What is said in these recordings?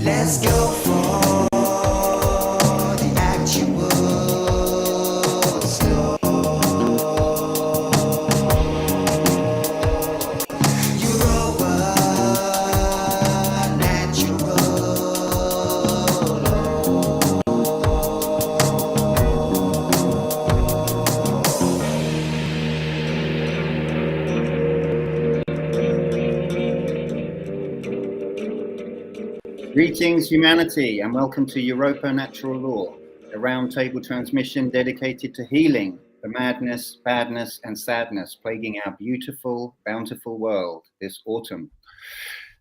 Let's go for the actual store. Europa, natural Greetings, humanity, and welcome to Europa Natural Law, a roundtable transmission dedicated to healing the madness, badness, and sadness plaguing our beautiful, bountiful world this autumn.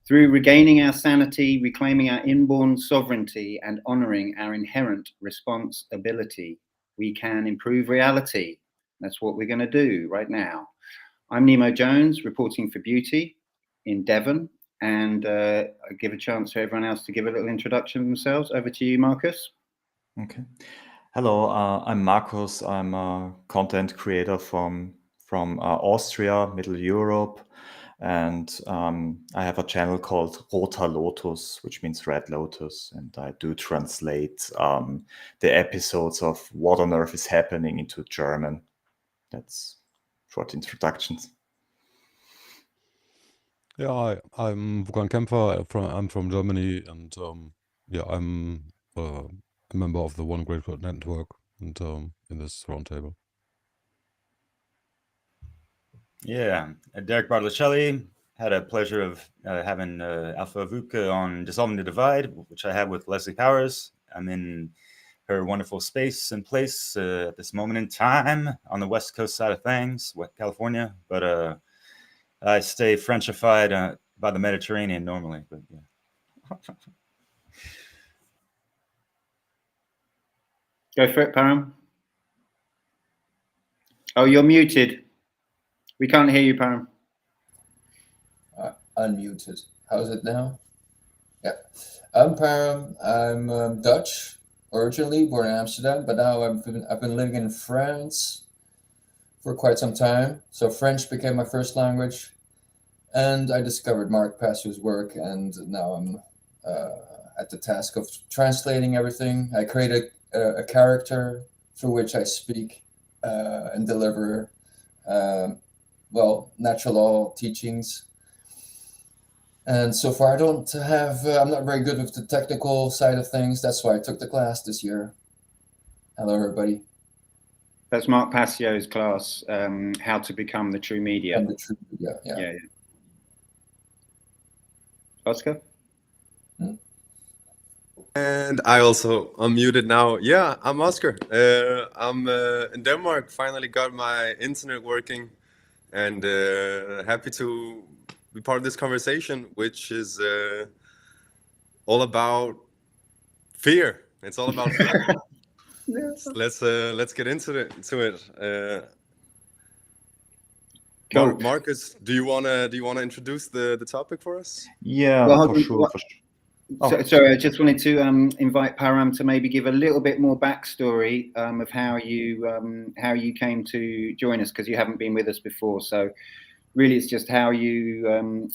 Through regaining our sanity, reclaiming our inborn sovereignty, and honoring our inherent responsibility, we can improve reality. That's what we're going to do right now. I'm Nemo Jones, reporting for Beauty in Devon. And I give a chance for everyone else to give a little introduction of themselves. Over to you, Markus. Okay. Hello, I'm Markus. I'm a content creator from Austria, Middle Europe, and I have a channel called Roter Lotus, which means Red Lotus, and I do translate the episodes of What on Earth is Happening into German. That's short introductions. Yeah, I'm Wolfgang Kämpfer. I'm from Germany, and yeah, I'm a member of the One Great World Network, and in this roundtable. Yeah, Derek Bartolocelli. Had a pleasure of having Alpha Vuka on Dissolving the Divide, which I had with Leslie Powers. I'm in her wonderful space and place at this moment in time on the West Coast side of things, California, but I stay Frenchified by the Mediterranean normally, but yeah. Go for it, Param. Oh, you're muted. We can't hear you, Param. Unmuted. How's it now? Yeah. I'm Param. I'm Dutch, originally born in Amsterdam, but now I've been living in France for quite some time. So French became my first language. And I discovered Mark Passio's work, and now I'm at the task of translating everything. I created a character through which I speak and deliver, well, natural law teachings. And so far, I don't have, I'm not very good with the technical side of things. That's why I took the class this year. Hello, everybody. That's Mark Passio's class, How to Become the True Media. And the true media, yeah. Oscar? And I also unmuted now. Yeah, I'm Oscar. I'm in Denmark, finally got my internet working, and happy to be part of this conversation, which is all about fear. It's all about fear. So let's get into it. Cool. Markus, do you wanna introduce the topic for us? Yeah, Well, for sure. Sorry, I just wanted to invite Param to maybe give a little bit more backstory of how you came to join us, because you haven't been with us before. So really, it's just how you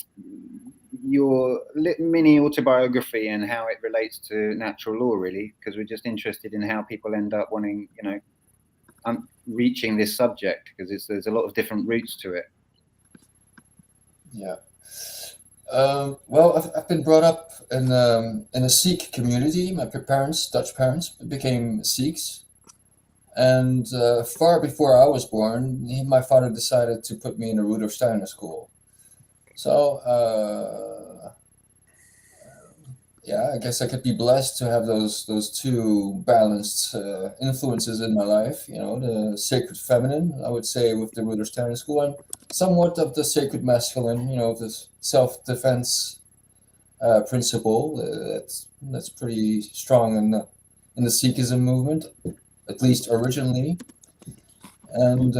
your mini autobiography and how it relates to natural law, really, because we're just interested in how people end up wanting, reaching this subject, because there's a lot of different routes to it. Yeah. Well, I've been brought up in a Sikh community. My parents, Dutch parents, became Sikhs, and far before I was born, my father decided to put me in a Rudolf Steiner school. So yeah, I guess I could be blessed to have those two balanced influences in my life. The sacred feminine, I would say, with the Rudolf Steiner school, and somewhat of the sacred masculine, this self-defense principle that's pretty strong in the Sikhism movement, at least originally. And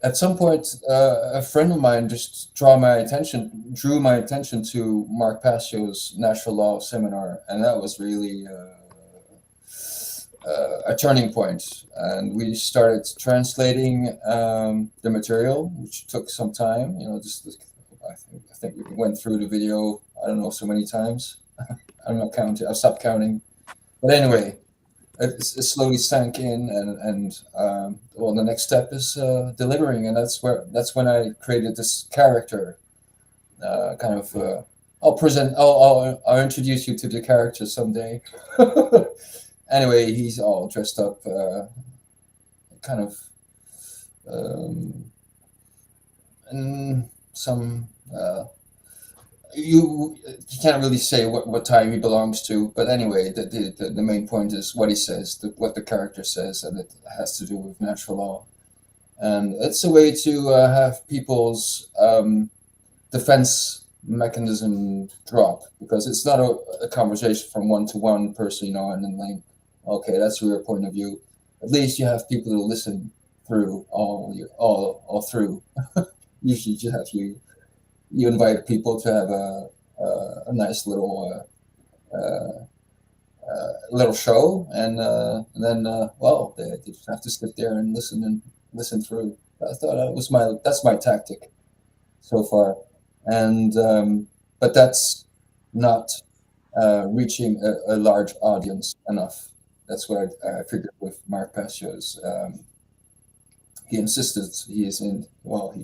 at some point, a friend of mine just drew my attention to Mark Passio's natural law seminar, and that was really a turning point. And we started translating the material, which took some time. I think we went through the video, I don't know, so many times. I'm not counting. I've stopped counting. But anyway, it slowly sank in, and well, the next step is delivering, and that's when I created this character. Kind of, I'll introduce you to the character someday. Anyway, he's all dressed up, kind of, in some. You can't really say what time he belongs to, but anyway, the main point is what he says, what the character says, and it has to do with natural law, and it's a way to have people's defense mechanism drop, because it's not a conversation from one to one person, and then like, okay, that's your point of view. At least you have people to listen through all through. Usually, you have you invite people to have a nice little little show, and then well, they just have to sit there and listen through. I thought that's my tactic so far, and but that's not reaching a large audience enough. That's what I figured with Mark Passio's. He insisted. He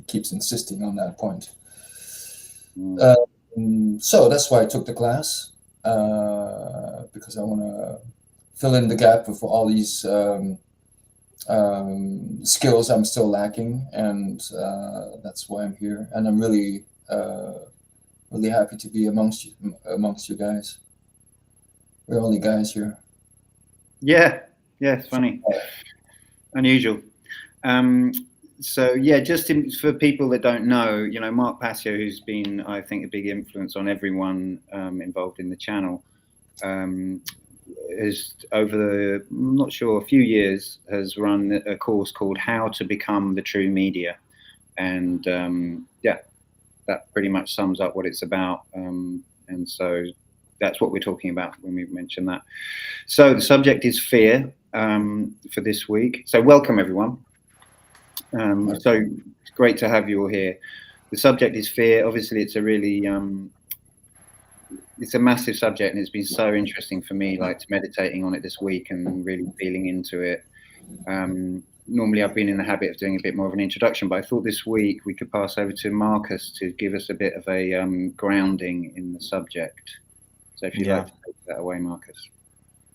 keeps insisting on that point. So that's why I took the class, because I want to fill in the gap with all these skills I'm still lacking, and that's why I'm here. And I'm really, really happy to be amongst you guys. We're only guys here. Yeah, it's funny, unusual. So yeah, just for people that don't know, Mark Passio, who's been, I think, a big influence on everyone involved in the channel, is over I'm not sure, a few years, has run a course called How to Become the True Media, and yeah, that pretty much sums up what it's about, and so that's what we're talking about when we mention that. So the subject is fear for this week. So welcome everyone. So it's great to have you all here. The subject is fear. Obviously, it's a really it's a massive subject, and it's been so interesting for me, like meditating on it this week and really feeling into it. Normally, I've been in the habit of doing a bit more of an introduction, but I thought this week we could pass over to Markus to give us a bit of a grounding in the subject. So if you'd like to take that away, Markus.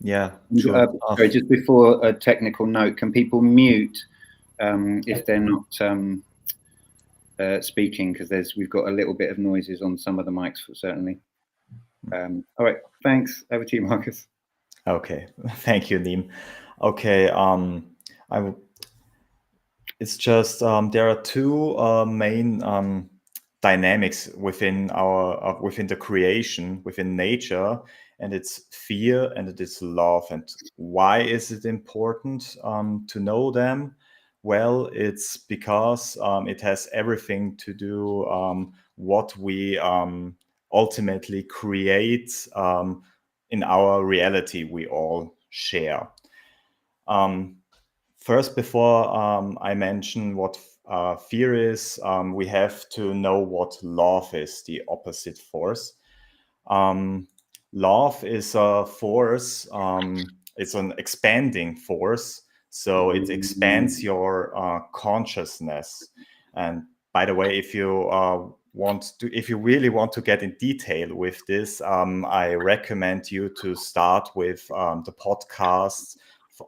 Yeah, sure. Sorry, just before a technical note, can people mute if they're not speaking, because we've got a little bit of noises on some of the mics, certainly. All right, thanks. Over to you, Markus. Okay, thank you, Neem. Okay, it's just there are two main dynamics within the creation, within nature, and it's fear and it is love. And why is it important to know them? Well, it's because it has everything to do what we ultimately create in our reality we all share. First, before I mention what fear is, we have to know what love is, the opposite force. Love is a force, it's an expanding force, so it expands your consciousness. And by the way, if you really want to get in detail with this, I recommend you to start with the podcast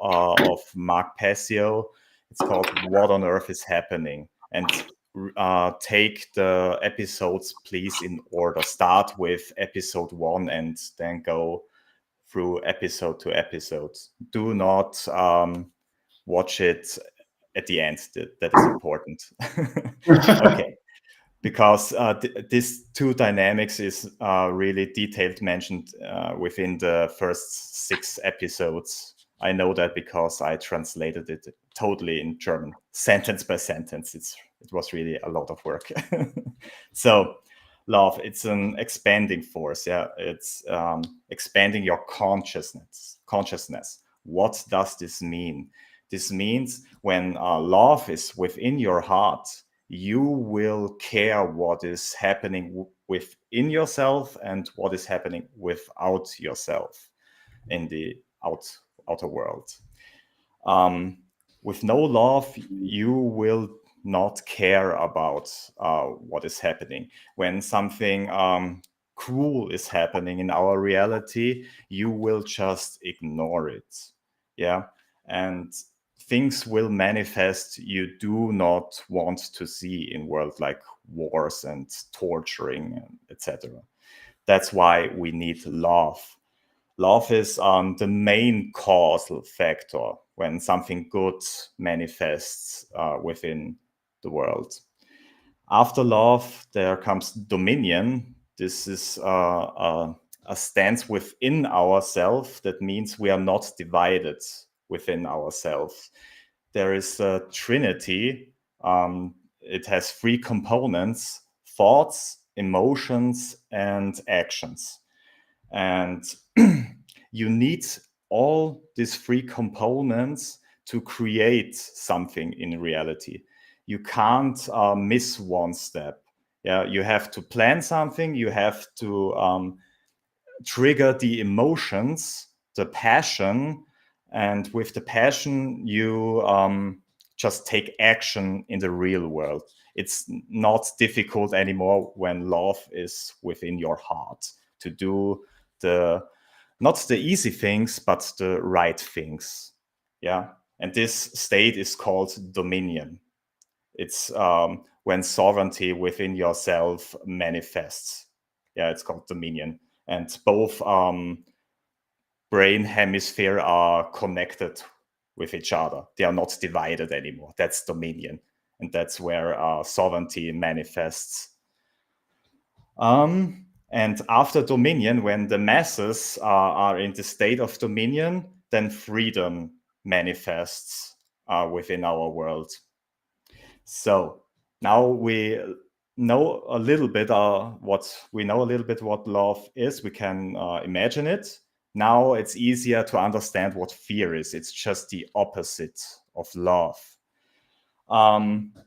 of Mark Passio. It's called What on Earth is Happening, and take the episodes please in order. Start with episode 1 and then go through episode to episode. Do not watch it at the end. That is important. Okay, because these two dynamics is really detailed mentioned within the first 6 episodes. I know that because I translated it totally in German, sentence by sentence. It was really a lot of work. So love, it's an expanding force. Yeah, it's expanding your consciousness. What does this mean? This means when love is within your heart, you will care what is happening within yourself and what is happening without yourself in the outer world. With no love, you will not care about what is happening. When something cruel is happening in our reality, you will just ignore it. Yeah. And things will manifest you do not want to see in world, like wars and torturing, etc. That's why we need love. Love is the main causal factor when something good manifests within the world. After love, there comes dominion. This is a stance within ourselves. That means we are not divided within ourselves. There is a trinity. It has 3 components: thoughts, emotions, and actions. And you need all these 3 components to create something in reality. You can't miss one step. Yeah, you have to plan something. You have to trigger the emotions, the passion, and with the passion, you just take action in the real world. It's not difficult anymore when love is within your heart to do not the easy things, but the right things. Yeah. And this state is called dominion. It's when sovereignty within yourself manifests. Yeah, it's called dominion. And both brain hemisphere are connected with each other. They are not divided anymore. That's dominion. And that's where sovereignty manifests. And after dominion, when the masses are in the state of dominion, then freedom manifests within our world. So now we know a little bit what love is. We can imagine it. Now it's easier to understand what fear is. It's just the opposite of love.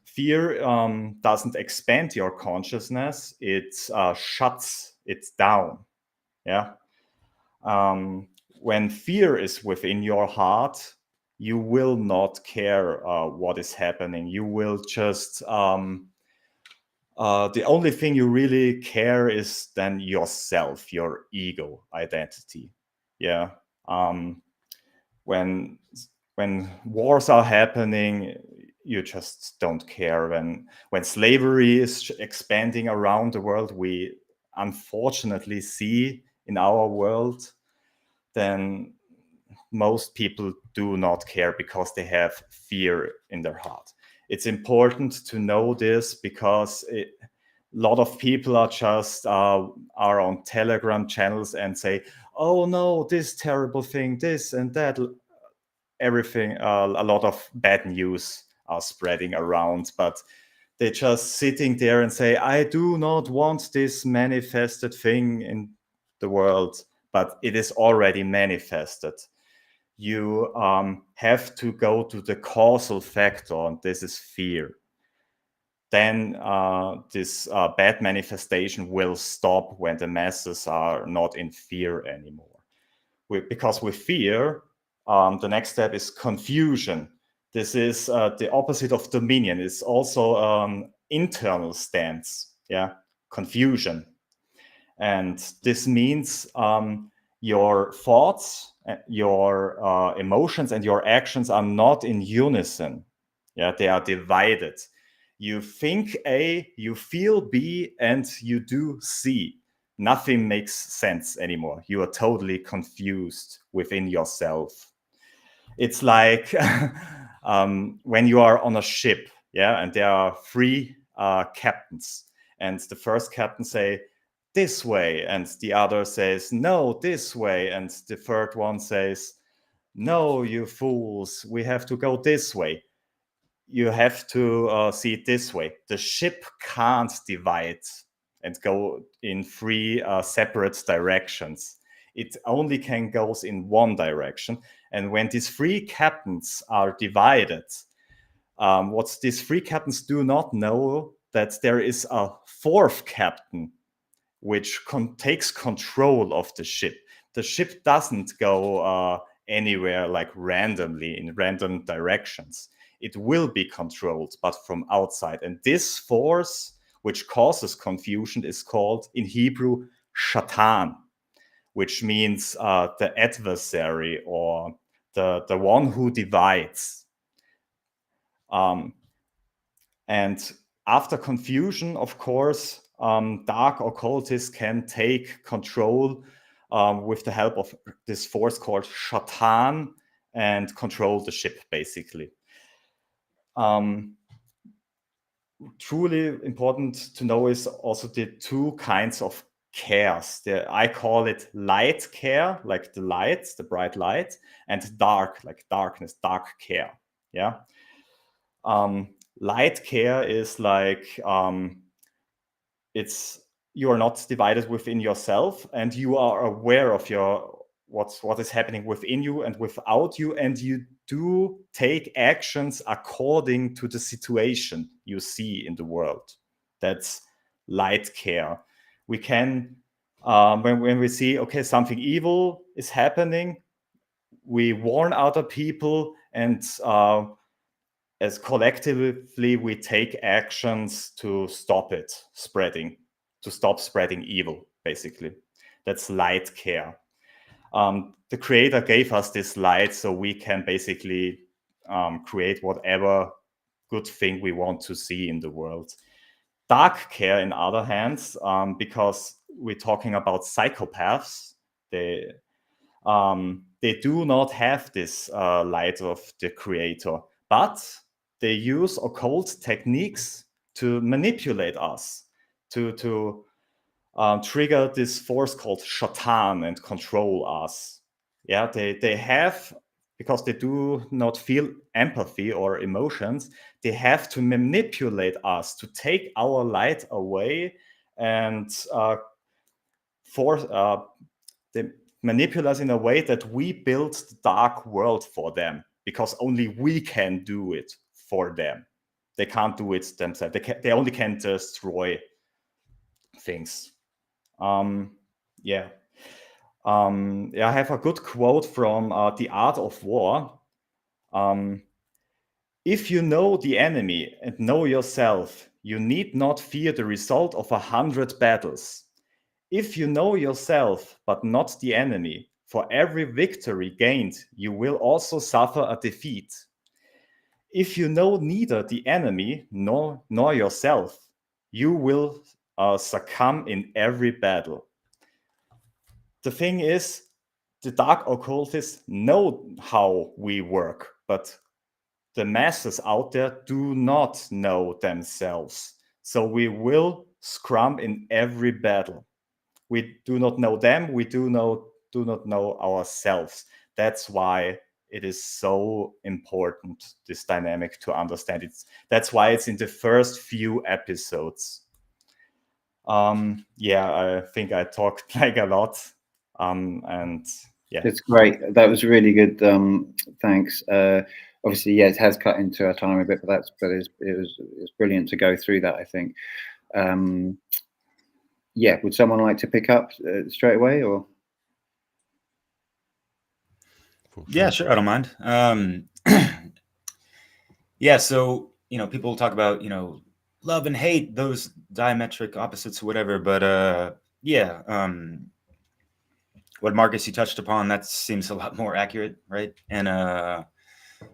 Fear doesn't expand your consciousness, it shuts it down. Yeah. When fear is within your heart, you will not care what is happening. You will just the only thing you really care is then yourself, your ego identity. Yeah. When wars are happening, you just don't care. When slavery is expanding around the world, we unfortunately see in our world, then most people do not care because they have fear in their heart. It's important to know this because a lot of people are just are on Telegram channels and say, oh no, this terrible thing, this and that, everything, a lot of bad news are spreading around, but they're just sitting there and say, I do not want this manifested thing in the world, but it is already manifested. You have to go to the causal factor, and this is fear. Then this bad manifestation will stop when the masses are not in fear anymore. Because with fear, the next step is confusion. This is the opposite of dominion. It's also internal stance, yeah, confusion. And this means your thoughts, your emotions, and your actions are not in unison. Yeah, they are divided. You think A, you feel B, and you do C. Nothing makes sense anymore. You are totally confused within yourself. It's like when you are on a ship, yeah, and there are 3 captains, and the first captain say, this way, and the other says, no, this way, and the third one says, no, you fools, we have to go this way. You have to see it this way. The ship can't divide and go in 3 separate directions. It only can go in one direction. And when these 3 captains are divided, what these 3 captains do not know, that there is a 4th captain which takes control of the ship. The ship doesn't go anywhere like randomly in random directions. It will be controlled, but from outside. And this force, which causes confusion, is called in Hebrew Shatan, which means the adversary or the one who divides. And after confusion, of course, dark occultists can take control with the help of this force called Shatan and control the ship, basically. Truly important to know is also the 2 kinds of cares. I call it light care, like the light, the bright light, and dark, like darkness, dark care. Yeah. Light care is like you are not divided within yourself, and you are aware of what is happening within you and without you, and you do take actions according to the situation you see in the world. That's light care. We can, when we see, okay, something evil is happening, we warn other people, and as collectively we take actions to stop it spreading, to stop spreading evil, basically. That's light care. The creator gave us this light so we can basically create whatever good thing we want to see in the world. Dark care, in other hands, because we're talking about psychopaths, they do not have this light of the creator, but they use occult techniques to manipulate us, to trigger this force called Shatan and control us. Yeah, they have, because they do not feel empathy or emotions, they have to manipulate us to take our light away and they manipulate us in a way that we build the dark world for them, because only we can do it for them. They can't do it themselves. They only can destroy things. Yeah. I have a good quote from The Art of War. If you know the enemy and know yourself, you need not fear the result of 100 battles. If you know yourself, but not the enemy, for every victory gained, you will also suffer a defeat. If you know neither the enemy nor yourself, you will succumb in every battle. The thing is, the dark occultists know how we work, but the masses out there do not know themselves. So we will scrum in every battle. We do not know them, we do not know ourselves. That's why it is so important, this dynamic, to understand it. That's why it's in the first few episodes. I think I talked like a lot. And yeah, it's great. That was really good. Thanks. Obviously, yeah, it has cut into our time a bit, but it was brilliant to go through that, I think. Yeah, would someone like to pick up straight away, or? Yeah, sure, I don't mind. Yeah, so people talk about love and hate, those diametric opposites or whatever, but what Markus, you touched upon, that seems a lot more accurate, right? And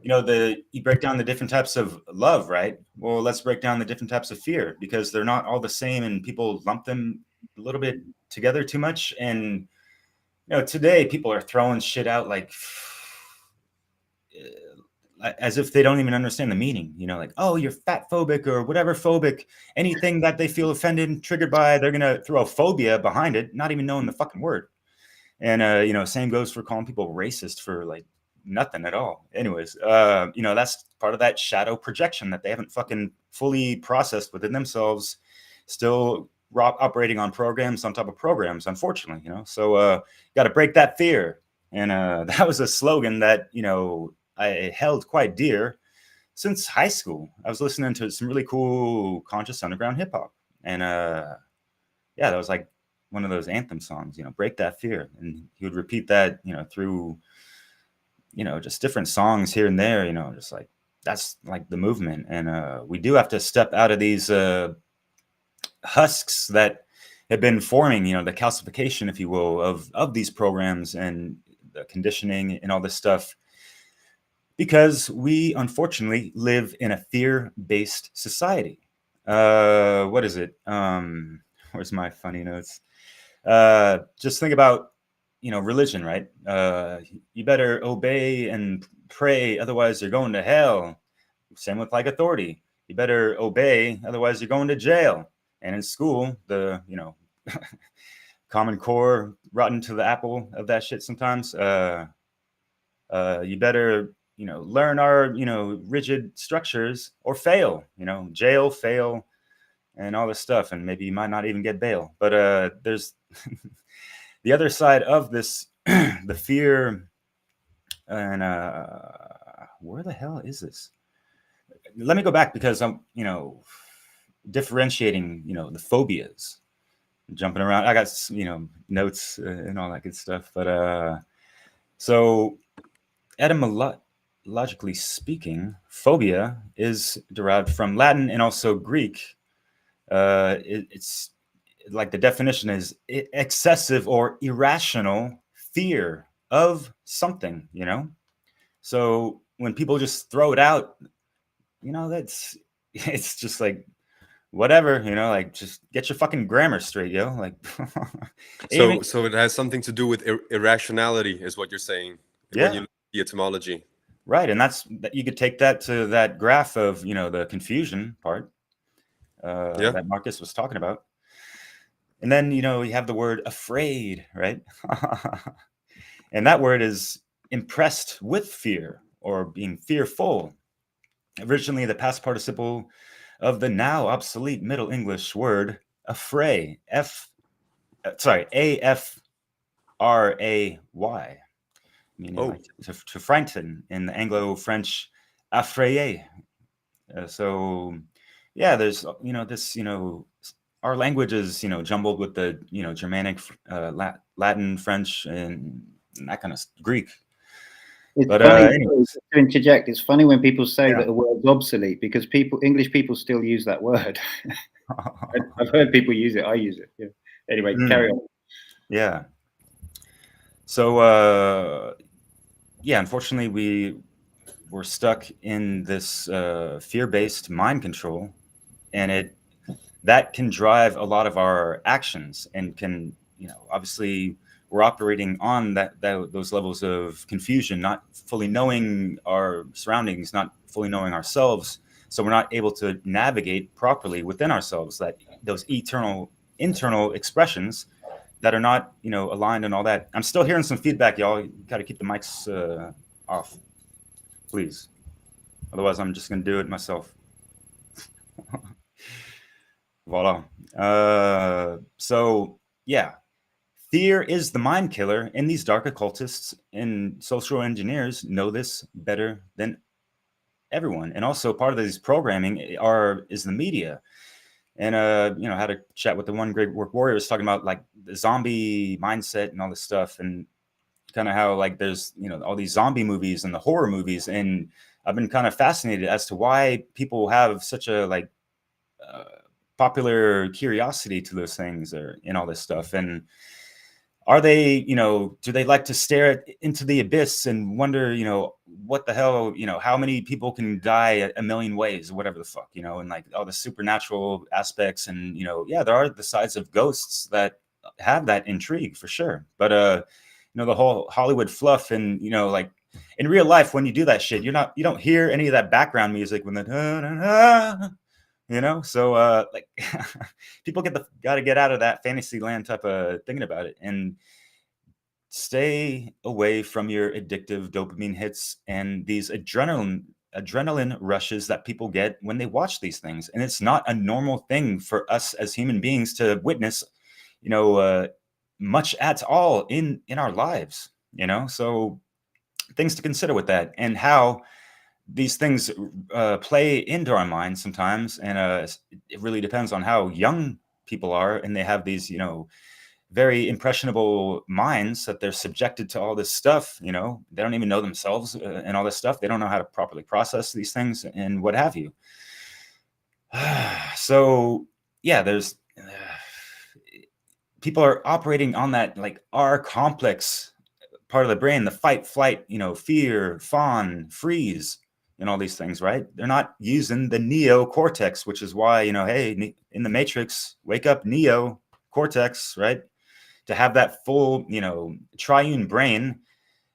you break down the different types of love, right? Well, let's break down the different types of fear, because they're not all the same, and people lump them a little bit together too much. And today people are throwing shit out like as if they don't even understand the meaning, like, oh, you're fat phobic or whatever phobic, anything that they feel offended and triggered by, they're gonna throw a phobia behind it, not even knowing the fucking word. And same goes for calling people racist for like nothing at all. Anyways, that's part of that shadow projection that they haven't fucking fully processed within themselves, still operating on programs on top of programs, unfortunately. So got to break that fear. And that was a slogan that I held quite dear. since high school. I was listening to some really cool conscious underground hip hop, and yeah, that was like one of those anthem songs, you know, break that fear. And he would repeat that, you know, through, you know, just different songs here and there, you know, just like that's like the movement. And we do have to step out of these husks that have been forming, you know, the calcification, if you will, of these programs and the conditioning and all this stuff, because we unfortunately live in a fear-based society. What is it? Where's my funny notes? Just think about, you know, religion, right? You better obey and pray, otherwise you're going to hell. Same with like authority. You better obey, otherwise you're going to jail. And in school, the, you know, Common Core rotten to the apple of that shit sometimes. You better, you know, learn our, you know, rigid structures or fail, you know, jail, fail, and all this stuff. And maybe you might not even get bail. But there's the other side of this, the fear. And where the hell is this? Let me go back, because I'm, you know, differentiating, you know, the phobias, jumping around. I got, you know, notes and all that good stuff. But so etymologically speaking, phobia is derived from Latin and also Greek. It's like the definition is excessive or irrational fear of something, you know? So when people just throw it out, you know, it's just like, whatever, you know, like just get your fucking grammar straight, yo. Like, So it has something to do with irrationality, is what you're saying. Yeah. When you look at the etymology. Right, and that's, you could take that to that graph of, you know, the confusion part that Marcus was talking about. And then, you know, you have the word afraid, right? And that word is impressed with fear or being fearful. Originally, the past participle of the now obsolete Middle English word affray, A-F-R-A-Y, meaning like to frighten in the Anglo-French affrayer. So, yeah, there's, you know, this, you know, our language is, you know, jumbled with the, you know, Germanic, Latin, French, and that kind of Greek. It's But funny, anyways. to interject, it's funny when people say that a word's obsolete, because English people still use that word. I've heard people use it. I use it. Yeah. Anyway, carry on. Yeah. So, yeah, unfortunately, we're stuck in this fear-based mind control, and that can drive a lot of our actions, and can, you know, obviously we're operating on those levels of confusion, not fully knowing our surroundings, not fully knowing ourselves. So we're not able to navigate properly within ourselves, those internal expressions that are not, you know, aligned and all that. I'm still hearing some feedback, y'all. You got to keep the mics off, please. Otherwise, I'm just going to do it myself. Voila. So, yeah. Fear is the mind killer, and these dark occultists and social engineers know this better than everyone. And also part of these programming is the media. And you know, I had a chat with the one great work warrior was talking about like the zombie mindset and all this stuff, and kind of how like there's, you know, all these zombie movies and the horror movies, and I've been kind of fascinated as to why people have such a like popular curiosity to those things and all this stuff. And are they, you know, do they like to stare into the abyss and wonder, you know, what the hell, you know, how many people can die a million ways or whatever the fuck, you know, and like all the supernatural aspects. And, you know, yeah, there are the sides of ghosts that have that intrigue for sure. But, you know, the whole Hollywood fluff, and, you know, like in real life, when you do that shit, you don't hear any of that background music when the, you know, so like people got to get out of that fantasy land type of thinking about it, and stay away from your addictive dopamine hits and these adrenaline rushes that people get when they watch these things. And it's not a normal thing for us as human beings to witness, you know, much at all in our lives, you know. So things to consider with that, and how these things play into our minds sometimes, and it really depends on how young people are, and they have these, very impressionable minds that they're subjected to all this stuff. They don't even know themselves and all this stuff. They don't know how to properly process these things and what have you. So yeah, there's people are operating on that like R complex part of the brain, the fight, flight, fear, fawn, freeze, and all these things, right? They're not using the neocortex, which is why, hey, in the Matrix, wake up, Neo cortex, right? To have that full, triune brain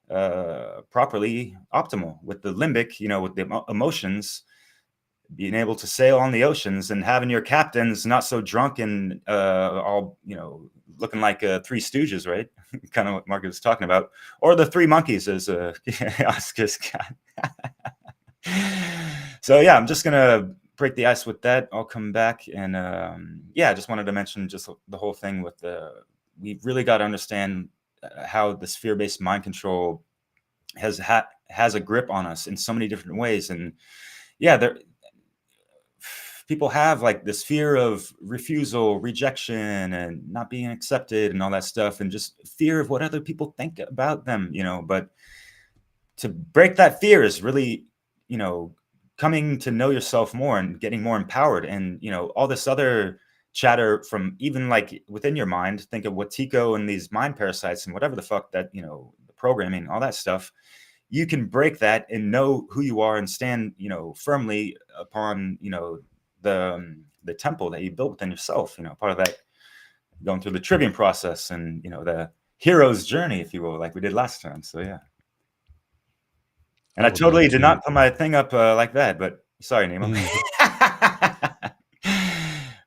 properly optimal with the limbic, with the emotions, being able to sail on the oceans, and having your captains not so drunk and all, looking like Three Stooges, right? Kind of what Marcus was talking about, or the Three Monkeys, as Oscar's got. So yeah, I'm just gonna break the ice with that. I'll come back, and yeah, I just wanted to mention just the whole thing with we really got to understand how this fear-based mind control has a grip on us in so many different ways. And yeah, people have like this fear of refusal, rejection, and not being accepted and all that stuff, and just fear of what other people think about them, but to break that fear is really, coming to know yourself more and getting more empowered. And, all this other chatter from even like within your mind, think of Watiko and these mind parasites and whatever the fuck that, the programming, all that stuff. You can break that and know who you are and stand, firmly upon, the temple that you built within yourself, part of that going through the trivium process and, the hero's journey, if you will, like we did last time. So, yeah. And I totally did not put my thing up like that, but sorry, Nemo.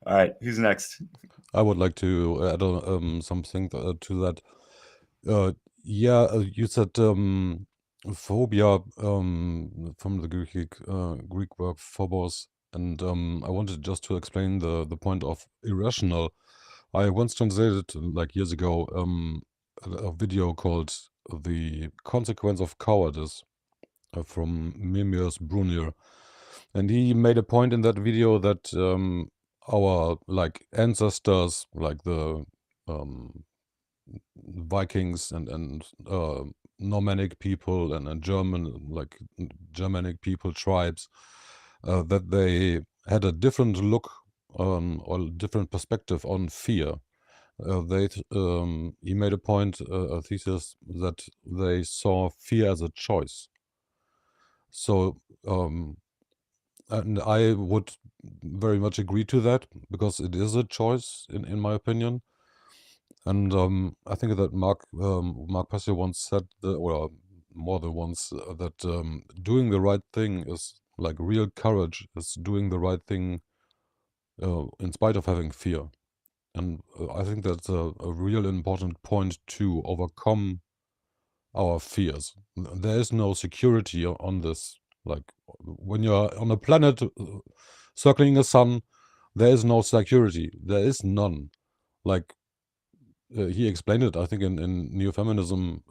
All right, who's next? I would like to add something to that. Yeah, you said phobia from the Greek word phobos, and I wanted just to explain the point of irrational. I once translated, like years ago, a video called "The Consequence of Cowardice" from Mimius Brunier, and he made a point in that video that our like ancestors, like the Vikings and Normannic people and German, like Germanic people, tribes, that they had a different look or different perspective on fear. He made a point, a thesis, that they saw fear as a choice. So, and I would very much agree to that, because it is a choice, in my opinion. And I think that Mark Passio once said, or more than once, that doing the right thing is like real courage, is doing the right thing in spite of having fear. And I think that's a real important point to overcome our fears. There is no security on this. Like when you're on a planet circling a sun, there is no security. There is none. Like he explained it, I think, in neo-feminism,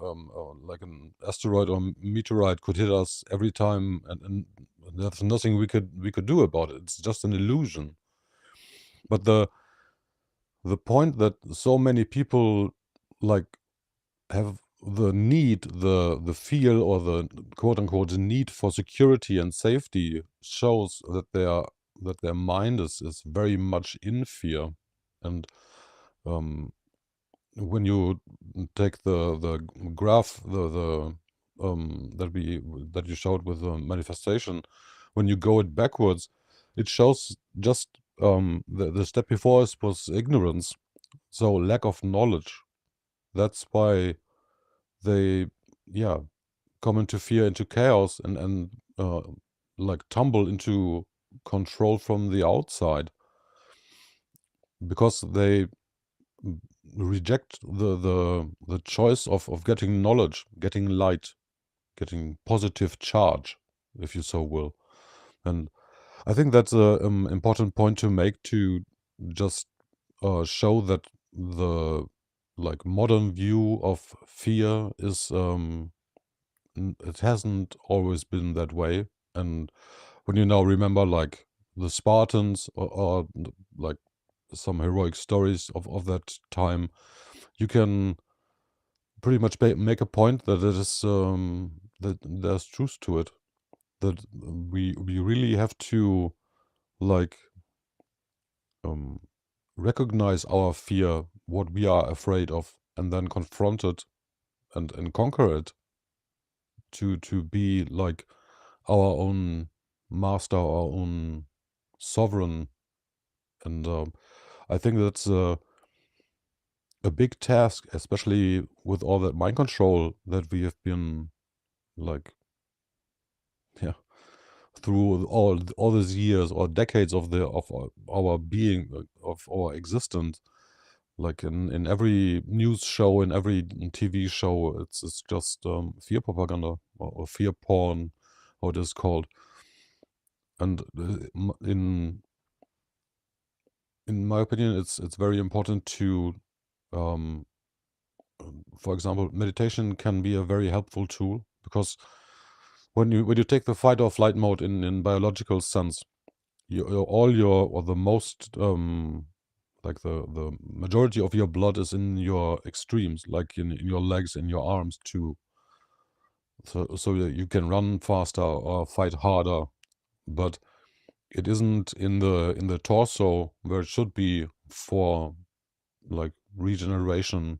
like an asteroid or meteorite could hit us every time, and there's nothing we could do about it. It's just an illusion. But the point that so many people like have the need, the feel, or the quote unquote need for security and safety, shows that their mind is very much in fear. And when you take the graph that you showed with the manifestation, when you go it backwards, it shows just the step before us was ignorance, so lack of knowledge. That's why they come into fear, into chaos, and like tumble into control from the outside, because they reject the choice of getting knowledge, getting light, getting positive charge, if you so will. And I think that's a important point to make, to just show that the like modern view of fear is it hasn't always been that way, And when you now remember like the Spartans or like some heroic stories of that time, you can pretty much make a point that it is that there's truth to it, that we really have to like recognize our fear, what we are afraid of, and then confront it and conquer it to be like our own master, our own sovereign. And I think that's a big task, especially with all that mind control that we have been like, yeah, through all these years or decades of our being, of our existence. Like in every news show, in every TV show, it's just fear propaganda or fear porn, how it is called. And in my opinion, it's very important to, for example, meditation can be a very helpful tool, because when you take the fight or flight mode in biological sense, or the most like the majority of your blood is in your extremes, like in your legs, in your arms too. So that you can run faster or fight harder, but it isn't in the torso where it should be for like regeneration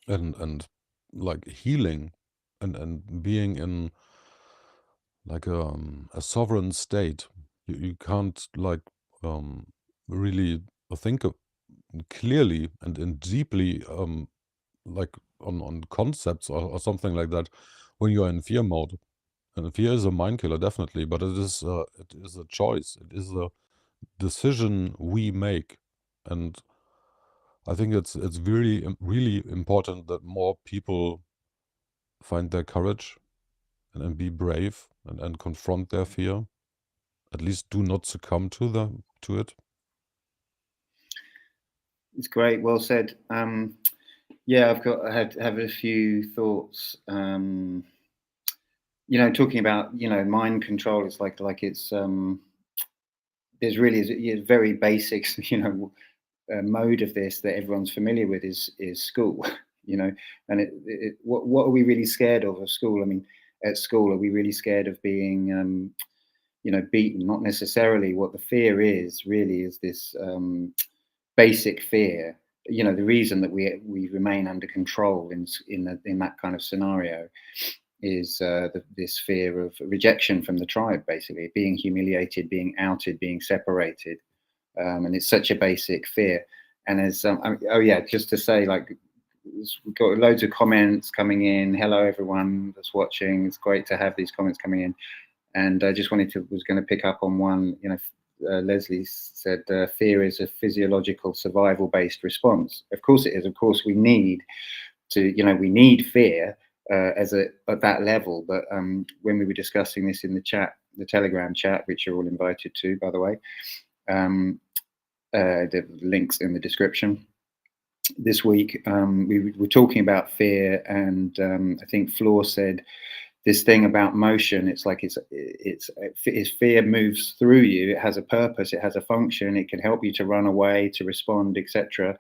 and like healing and being in like a sovereign state. You can't like really think clearly and deeply like on concepts or something like that when you're in fear mode. And fear is a mind killer, definitely, but it is a choice. It is a decision we make. And I think it's really important that more people find their courage and be brave and confront their fear. At least do not succumb to it. It's great, well said. Yeah, have a few thoughts. You know, talking about, you know, mind control, it's like it's there's really a very basic, you know, mode of this that everyone's familiar with is school. You know, and what are we really scared of school? I mean, at school, are we really scared of being you know, beaten? Not necessarily. What the fear is really is this basic fear. You know, the reason that we remain under control in that kind of scenario is this fear of rejection from the tribe, basically being humiliated, being outed, being separated, and it's such a basic fear. And as oh yeah, just to say, like, we've got loads of comments coming in. Hello everyone that's watching. It's great to have these comments coming in. And I just was going to pick up on one. You know, Leslie said fear is a physiological survival-based response. Of course it is. Of course we need to, you know, we need fear at that level. But when we were discussing this in the chat, the Telegram chat, which you're all invited to, by the way, the links in the description. This week we were talking about fear, and I think Floor said this thing about motion. It's like if fear moves through you, it has a purpose, it has a function, it can help you to run away, to respond, etc.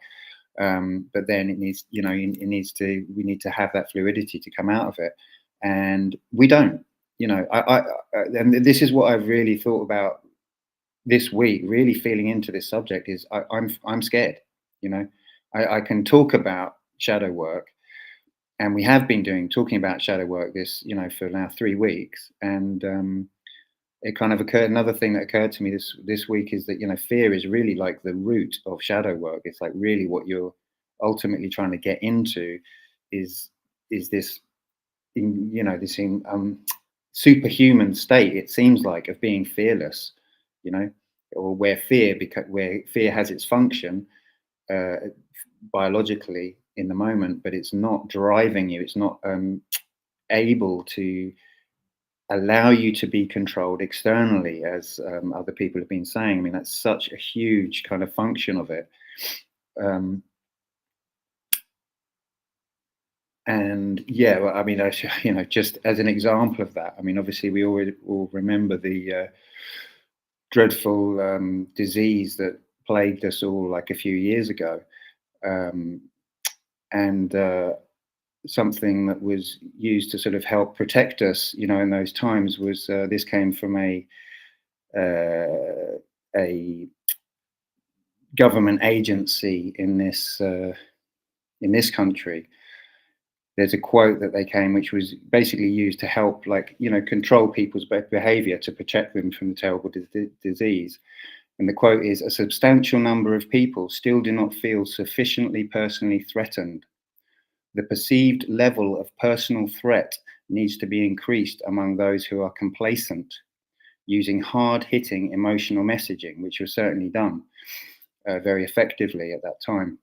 But then it needs, you know, we need to have that fluidity to come out of it, and we don't. You know, and this is what I've really thought about this week, really feeling into this subject, is I'm scared. You know, I can talk about shadow work, and we have been talking about shadow work this, you know, for now 3 weeks, and it kind of occurred. Another thing that occurred to me this week is that, you know, fear is really like the root of shadow work. It's like really what you're ultimately trying to get into is this, you know, this superhuman state, it seems like, of being fearless, you know, or where fear has its function biologically in the moment, but it's not driving you. It's not able to allow you to be controlled externally, as other people have been saying. I mean, that's such a huge kind of function of it. And yeah, well, I mean, you know, just as an example of that, I mean, obviously we all remember the dreadful disease that plagued us all like a few years ago, and something that was used to sort of help protect us, you know, in those times was this came from a government agency in this country. There's a quote that they came, which was basically used to help, like, you know, control people's behavior to protect them from the terrible disease. And the quote is, "A substantial number of people still do not feel sufficiently personally threatened. The perceived level of personal threat needs to be increased among those who are complacent, using hard-hitting emotional messaging," which was certainly done very effectively at that time.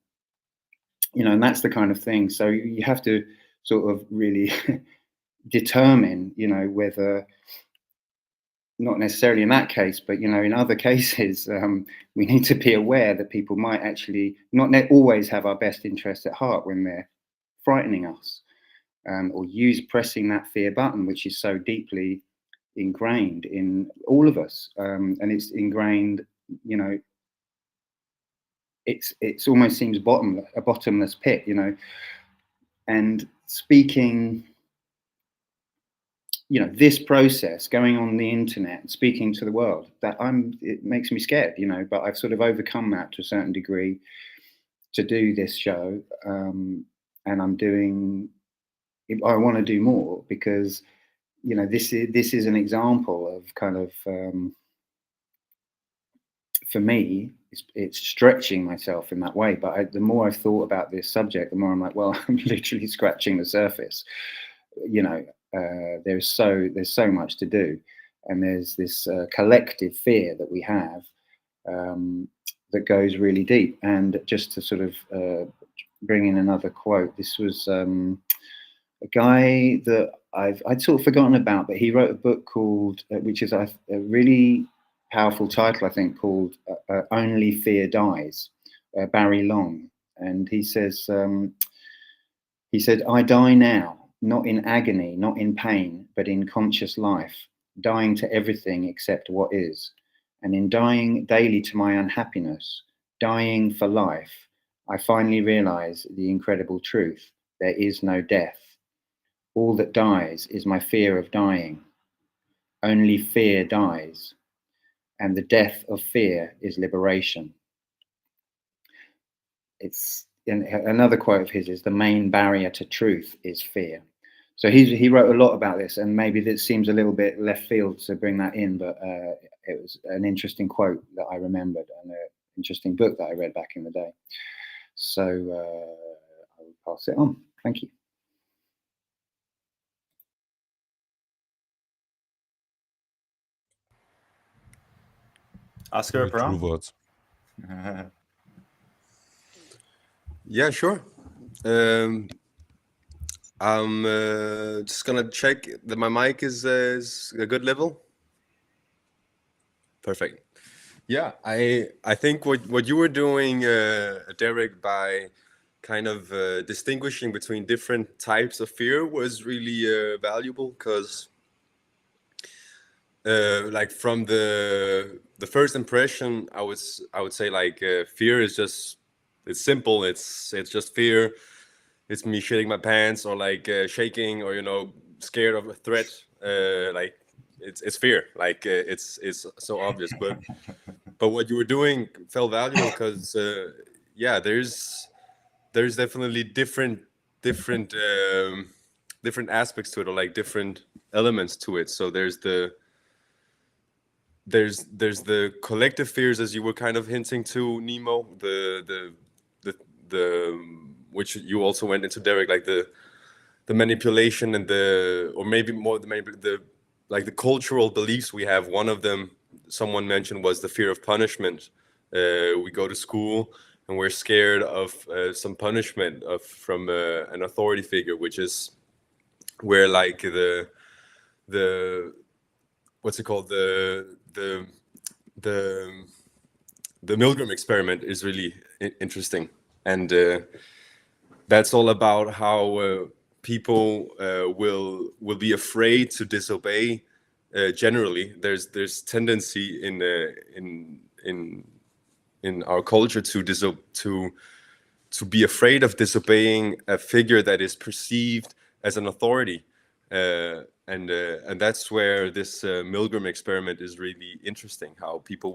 You know, and that's the kind of thing. So you have to sort of really determine, you know, whether, not necessarily in that case, but, you know, in other cases, we need to be aware that people might actually not always have our best interests at heart when they're frightening us, or pressing that fear button, which is so deeply ingrained in all of us. And it's ingrained, you know, it's almost seems a bottomless pit, you know. And speaking, you know, this process going on the internet and speaking to the world, it makes me scared, you know, but I've sort of overcome that to a certain degree to do this show. And I want to do more because, you know, this is an example of kind of, for me, it's stretching myself in that way. But the more I've thought about this subject, the more I'm like, well, I'm literally scratching the surface. You know, there's so much to do, and there's this collective fear that we have that goes really deep. And just to sort of bring in another quote, this was a guy that I'd sort of forgotten about, but he wrote a book called, which is a really powerful title, I think, called "Only Fear Dies," Barry Long. And he says, he said, "I die now, not in agony, not in pain, but in conscious life, dying to everything except what is. And in dying daily to my unhappiness, dying for life, I finally realize the incredible truth. There is no death. All that dies is my fear of dying. Only fear dies. And the death of fear is liberation." Another quote of his is, "The main barrier to truth is fear." So he wrote a lot about this, and maybe this seems a little bit left field to bring that in, but it was an interesting quote that I remembered, and an interesting book that I read back in the day. So I will pass it on. Thank you. Oscar True Perron? words. Yeah, sure. I'm just gonna check that my mic is a good level. Perfect. Yeah, I think what you were doing, Derek, by kind of distinguishing between different types of fear was really valuable, because like from the first impression, I would say, like, fear is just, it's simple. It's just fear. It's me shitting my pants, or like shaking, or, you know, scared of a threat. Like it's fear. Like it's so obvious. But what you were doing felt valuable, because yeah, there's definitely different aspects to it, or like different elements to it. So there's the collective fears, as you were kind of hinting to, Nemo, the which you also went into, Derek, like the manipulation and or maybe more the like the cultural beliefs we have. One of them someone mentioned was the fear of punishment. We go to school and we're scared of some punishment from an authority figure, which is where, like, the what's it called, the Milgram experiment is really interesting, and that's all about how people will be afraid to disobey. Generally, there's tendency in our culture to be afraid of disobeying a figure that is perceived as an authority, and that's where this Milgram experiment is really interesting. How people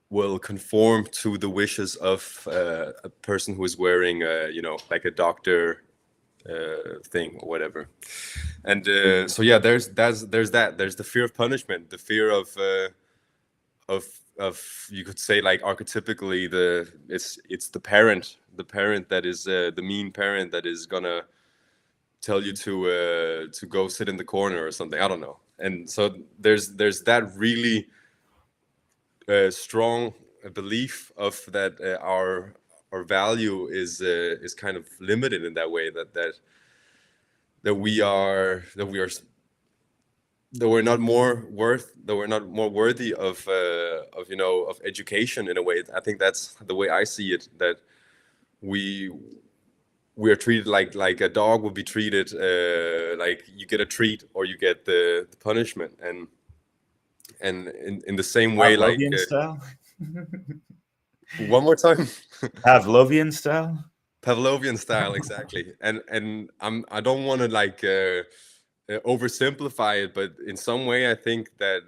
will conform to the wishes of a person who is wearing, like a doctor thing or whatever. And so yeah, there's that. There's the fear of punishment, the fear of you could say, like, archetypically, it's the parent that is the mean parent that is gonna tell you to go sit in the corner or something. I don't know. And so there's that really strong belief of that our value is kind of limited in that way, that we're not more worthy of education in a way. I think that's the way I see it, that we are treated like a dog would be treated, like you get a treat or you get the punishment, and in the same way, like Pavlovian style. One more time. Pavlovian style. Pavlovian style, exactly. And I don't want to like oversimplify it, but in some way I think that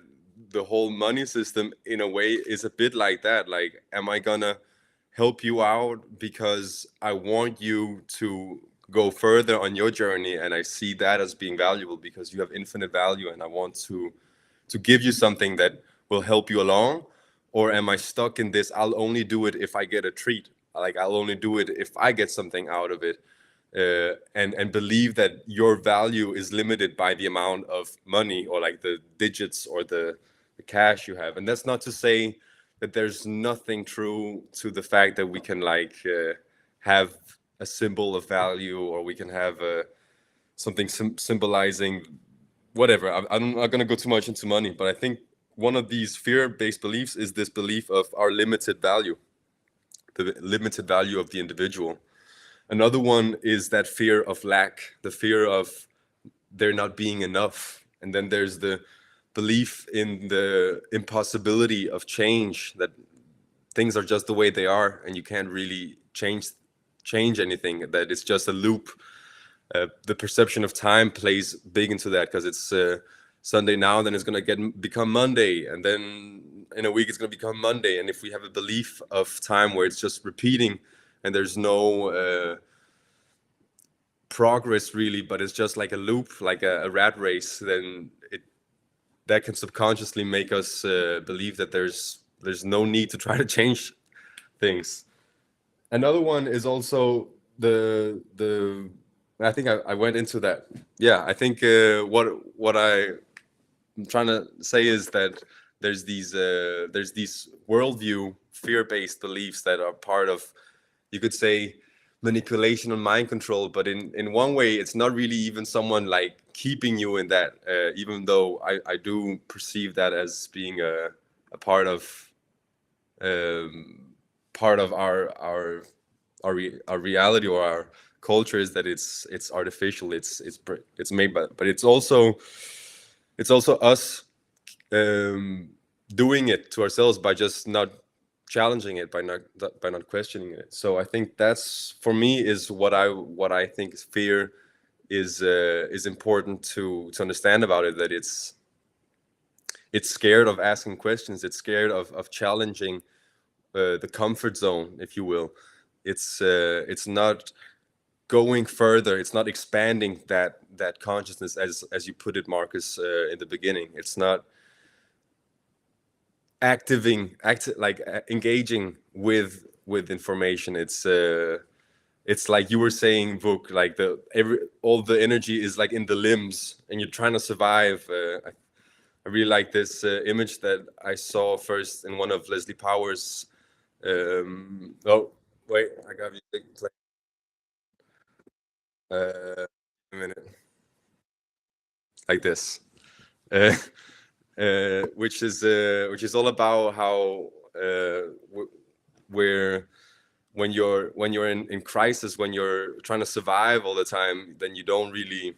the whole money system in a way is a bit like that. Like, am I gonna help you out because I want you to go further on your journey, and I see that as being valuable because you have infinite value, and I want to give you something that will help you along? Or am I stuck in this, I'll only do it if I get a treat, like I'll only do it if I get something out of it, and believe that your value is limited by the amount of money or like the digits or the cash you have? And that's not to say that there's nothing true to the fact that we can like have a symbol of value, or we can have something symbolizing whatever. I'm not going to go too much into money, but I think one of these fear-based beliefs is this belief of our limited value, the limited value of the individual. Another one is that fear of lack, the fear of there not being enough. And then there's the belief in the impossibility of change, that things are just the way they are and you can't really change anything, that it's just a loop. The perception of time plays big into that, because it's Sunday now, then it's going to become Monday, and then in a week it's going to become Monday. And if we have a belief of time where it's just repeating and there's no progress really, but it's just like a loop, like a rat race, then that can subconsciously make us believe that there's no need to try to change things. Another one is also the I think I went into that. Yeah, I think what I'm trying to say is that there's these worldview fear-based beliefs that are part of, you could say, manipulation and mind control. But in one way, it's not really even someone like keeping you in that, even though I do perceive that as being a part of our reality or our culture, is that it's artificial, it's made, but it's also us doing it to ourselves by just not challenging it, by not questioning it. So I think that's, for me, is what I think fear is important to understand about it, that it's scared of asking questions, it's scared of challenging the comfort zone, if you will. It's not going further, it's not expanding that consciousness, as you put it, Markus, in the beginning. It's not engaging with information. It's like you were saying, Vuk, like all the energy is like in the limbs, and you're trying to survive. I really like this image that I saw first in one of Leslie Power's. Oh wait, I got you. A minute, like this, which is all about how we're when you're in crisis, when you're trying to survive all the time, then you don't really,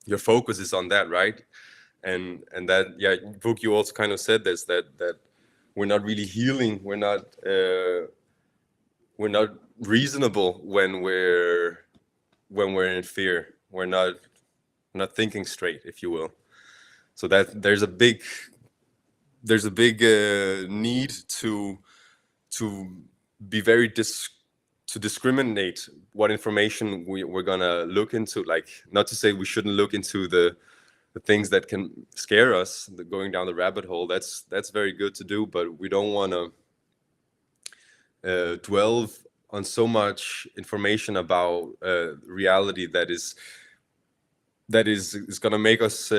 your focus is on that, right? And that, yeah, Vuk, you also kind of said this, that we're not really healing, we're not reasonable when we're in fear. We're not thinking straight, if you will. So that there's a big need to be very to discriminate what information we're gonna look into. Like, not to say we shouldn't look into the things that can scare us, going down the rabbit hole. That's very good to do, but we don't want to dwell on so much information about reality that is going to make us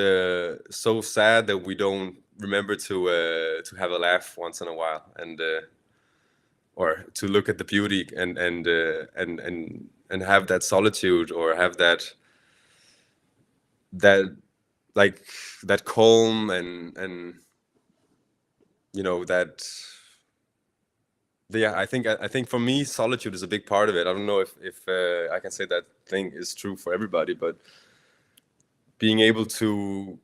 so sad that we don't remember to have a laugh once in a while, and or to look at the beauty and have that solitude, or have that like that calm, and you know, that, yeah, I think for me solitude is a big part of it. I don't know if I can say that thing is true for everybody, but being able to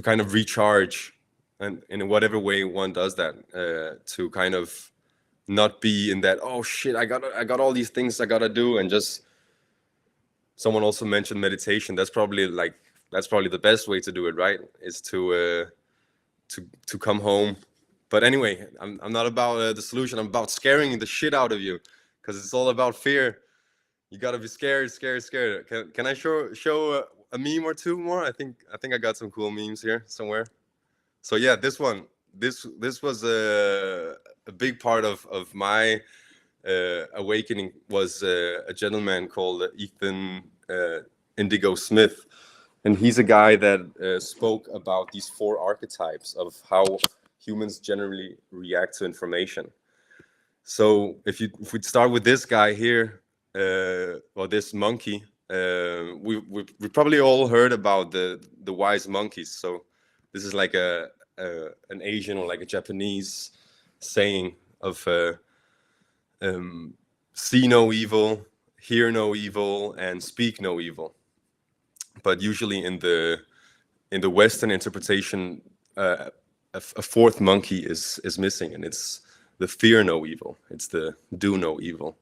kind of recharge, and in whatever way one does that, to kind of not be in that, oh shit, I got all these things I gotta do, and just, someone also mentioned meditation. That's probably the best way to do it, right? Is to come home. But anyway, I'm not about the solution. I'm about scaring the shit out of you, because it's all about fear. You gotta be scared. Can I show a meme or two more? I think I got some cool memes here somewhere. So yeah, this one, this was a big part of my awakening. Was a gentleman called Ethan Indigo Smith, and he's a guy that spoke about these 4 archetypes of how humans generally react to information. So if we start with this guy here, or this monkey, we probably all heard about the wise monkeys. So this is like an Asian or like a Japanese saying of see no evil, hear no evil, and speak no evil. But usually in the Western interpretation, a 4th monkey is missing, and it's the fear no evil. It's the do no evil.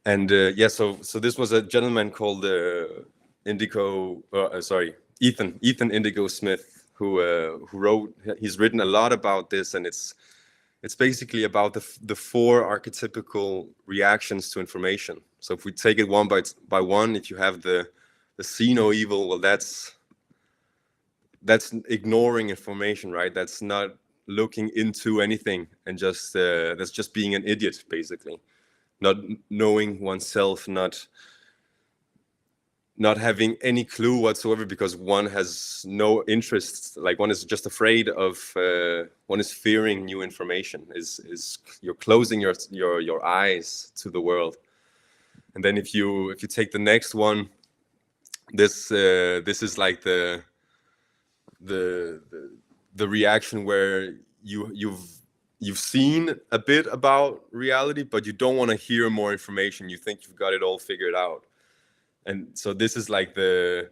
And yeah, so this was a gentleman called Ethan Indigo Smith, who wrote. He's written a lot about this, and it's basically about the 4 archetypical reactions to information. So if we take it one by one, if you have the see no evil, well, that's ignoring information, right? That's not looking into anything, and just that's just being an idiot, basically. Not knowing oneself, not having any clue whatsoever, because one has no interest. Like, one is just afraid of, one is fearing new information. Is you're closing your eyes to the world. And then if you take the next one, this is like the reaction where you've seen a bit about reality, but you don't want to hear more information. You think you've got it all figured out. And so this is like the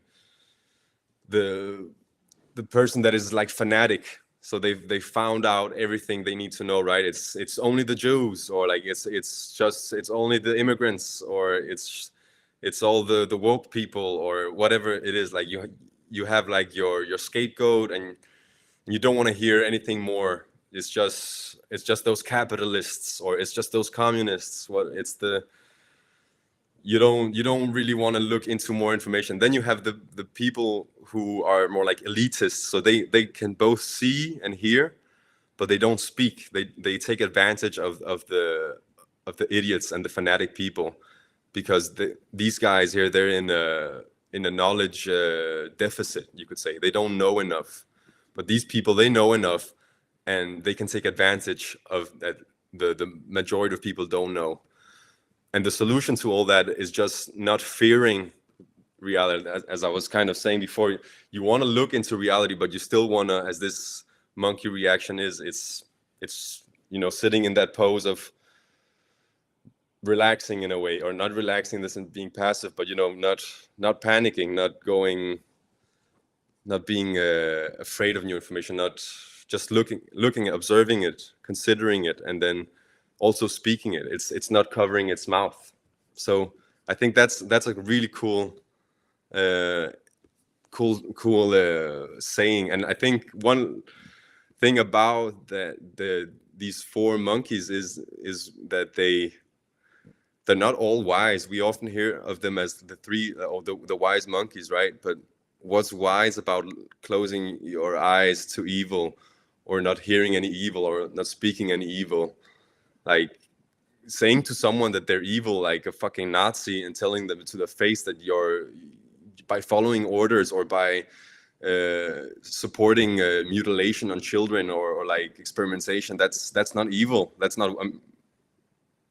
person that is like fanatic. So they found out everything they need to know, right? It's only the Jews, or like it's only the immigrants, or it's all the woke people, or whatever it is. Like you have like your scapegoat, and you don't want to hear anything more. It's just those capitalists, or it's just those communists. You don't really want to look into more information. Then you have the people who are more like elitists. So they can both see and hear, but they don't speak. They take advantage of the idiots and the fanatic people, because these guys here, they're in a knowledge deficit, you could say. They don't know enough. But these people, they know enough, and they can take advantage of that. The majority of people don't know. And the solution to all that is just not fearing reality. As I was kind of saying before, you want to look into reality, but you still want to, as this monkey reaction is, it's you know, sitting in that pose of relaxing in a way, or not relaxing this and being passive, but, you know, not panicking, not being afraid of new information, not just looking, observing it, considering it, and then also speaking it. It's not covering its mouth. So I think that's a really cool saying. And I think one thing about these 4 monkeys is that they're not all wise. We often hear of them as the 3 or the wise monkeys, right? But what's wise about closing your eyes to evil, or not hearing any evil, or not speaking any evil? Like saying to someone that they're evil, like a fucking Nazi, and telling them to the face that you're, by following orders or by supporting mutilation on children, or like experimentation, that's not evil. That's not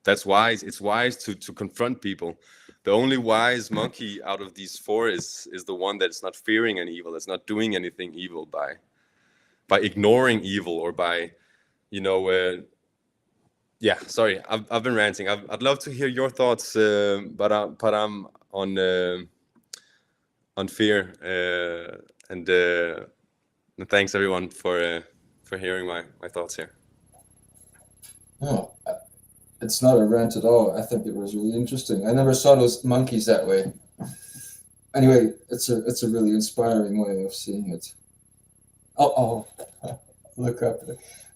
that's wise. It's wise to confront people. The only wise monkey out of these 4 is the one that's not fearing any evil, that's not doing anything evil by ignoring evil, or by, you know, yeah, sorry, I've been ranting. I'd love to hear your thoughts, but I'm on fear, and thanks everyone for hearing my thoughts here. Oh, it's not a rant at all. I think it was really interesting. I never saw those monkeys that way. Anyway, it's a really inspiring way of seeing it. Oh, look up.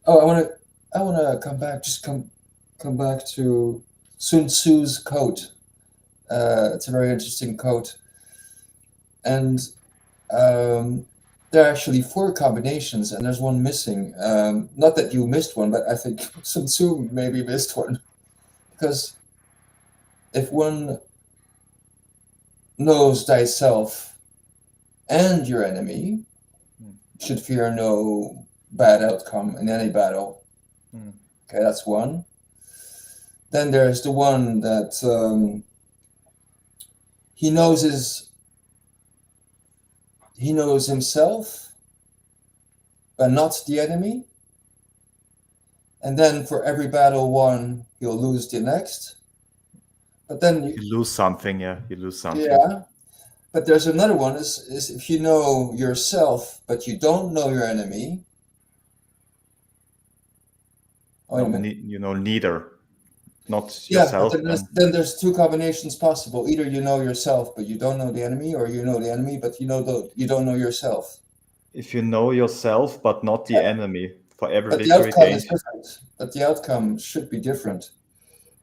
Oh, I wanna come back. Just come back to Sun Tzu's quote. It's a very interesting quote, and there are actually 4 combinations, and there's one missing. Not that you missed one, but I think Sun Tzu maybe missed one, because if one knows thyself and your enemy, should fear no bad outcome in any battle. Okay, that's one. Then there's the one that he knows himself, but not the enemy. And then for every battle won, he'll lose the next. But then You lose something, yeah. You lose something. yeah. But there's another one is if you know yourself, but you don't know your enemy. No, you know, neither. Not Yeah, yourself. but then there's 2 combinations possible. Either you know yourself, but you don't know the enemy, or you know the enemy, but you don't know yourself. If you know yourself, but not the enemy, for every But the victory outcome gained. is different. But the outcome should be different.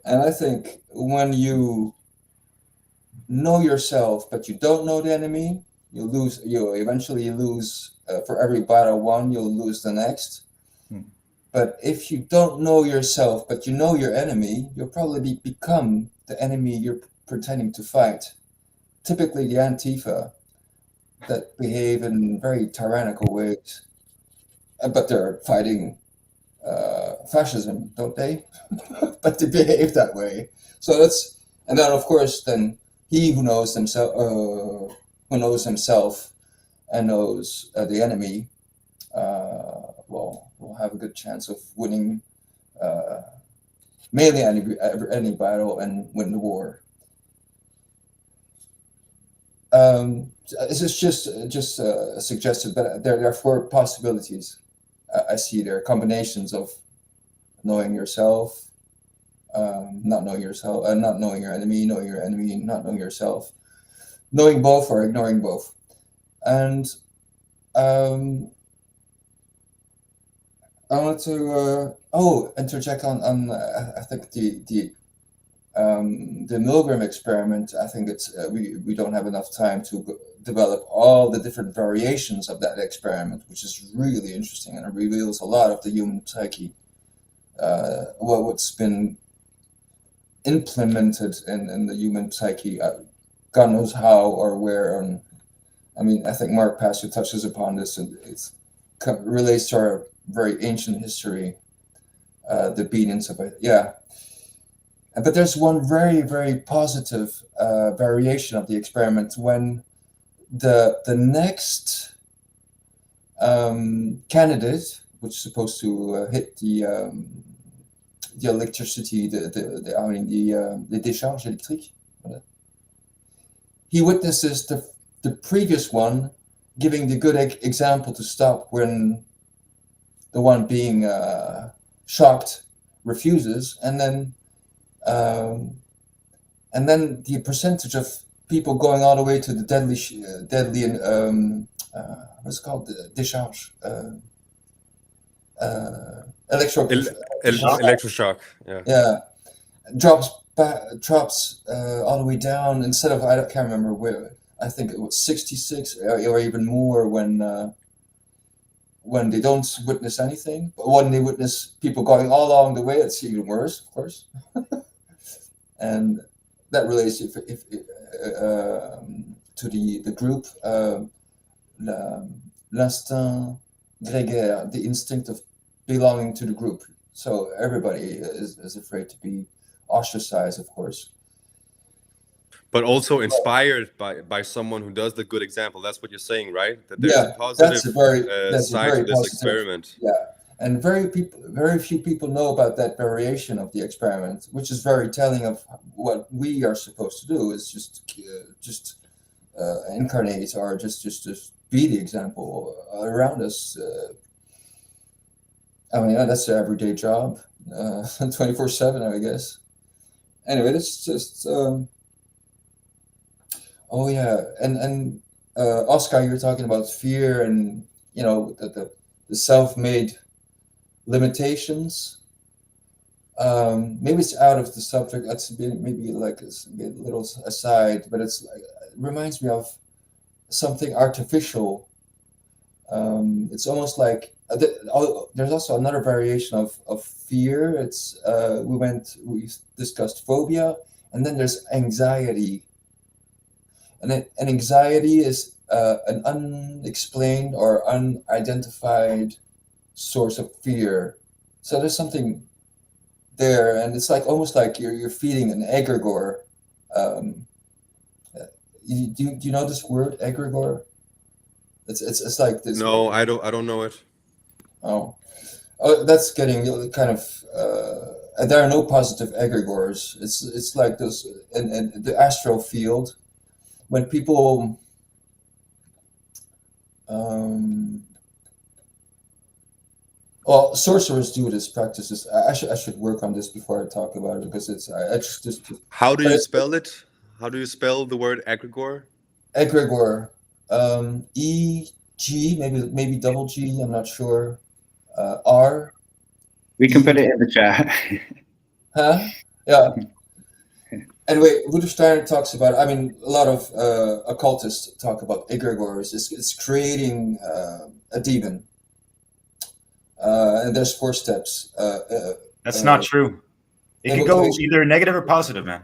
And I think when you know yourself, but you don't know the enemy, you lose. You eventually lose. For every battle won, you'll lose the next. But if you don't know yourself, but you know your enemy, you'll probably become the enemy you're pretending to fight. Typically the Antifa, that behave in very tyrannical ways. But they're fighting fascism, don't they? But they behave that way. So that's, and then of course, then he who knows himself and knows the enemy, will have a good chance of winning mainly any battle and win the war. This is just suggested, but there are 4 possibilities. I see there are combinations of knowing yourself, not knowing yourself, not knowing your enemy, knowing your enemy, not knowing yourself, knowing both or ignoring both. And I wanted to interject on I think the Milgram experiment. I think it's we don't have enough time to develop all the different variations of that experiment, which is really interesting, and it reveals a lot of the human psyche. What's been implemented in the human psyche, God knows how or where. And I mean, I think Mark PASSIO touches upon this, and it relates to our very ancient history, the beatings of it. Yeah. But there's one very, very positive variation of the experiment when the next candidate, which is supposed to hit the the electricity, the décharge électrique. He witnesses the previous one giving the good example to stop when the one being shocked refuses, and then the percentage of people going all the way to the deadly what's it called, the décharge, Electroshock. yeah, drops all the way down. Instead of, I can't remember where, I think it was 66 or even more when they don't witness anything. But when they witness people going all along the way, it's even worse, of course. And that relates to the group, l'instinct grégaire, the instinct of belonging to the group. So everybody is afraid to be ostracized, of course. But also inspired by someone who does the good example. That's what you're saying, right? That there's a positive side to this experiment. Yeah, and very few people know about that variation of the experiment, which is very telling of what we are supposed to do. Is just incarnate or just be the example around us. I mean, that's an everyday job, 24/7, I guess. Anyway, it's just. Oh yeah, and Oscar, you're talking about fear and the self-made limitations. Maybe it's out of the subject. That's maybe like a little aside, but it reminds me of something artificial. It's almost like there's also another variation of fear. It's we discussed phobia, and then there's anxiety. And anxiety is an unexplained or unidentified source of fear. So there's something there, and it's like almost like you're feeding an egregore. Do you know this word, egregore? It's like this. No, I don't know it. Oh, that's getting kind of. There are no positive egregores. It's like this in the astral field. When people sorcerers do this practices. I should work on this before I talk about it, because it's I just How do you spell it? How do you spell the word egregore? Egregore, E-G, maybe double G, I'm not sure. R. We can put it in the chat. Huh? Yeah. Anyway, Steiner talks about, I mean, a lot of occultists talk about egregores. It's creating a demon. And there's 4 steps. That's not true. It can go either negative or positive, man.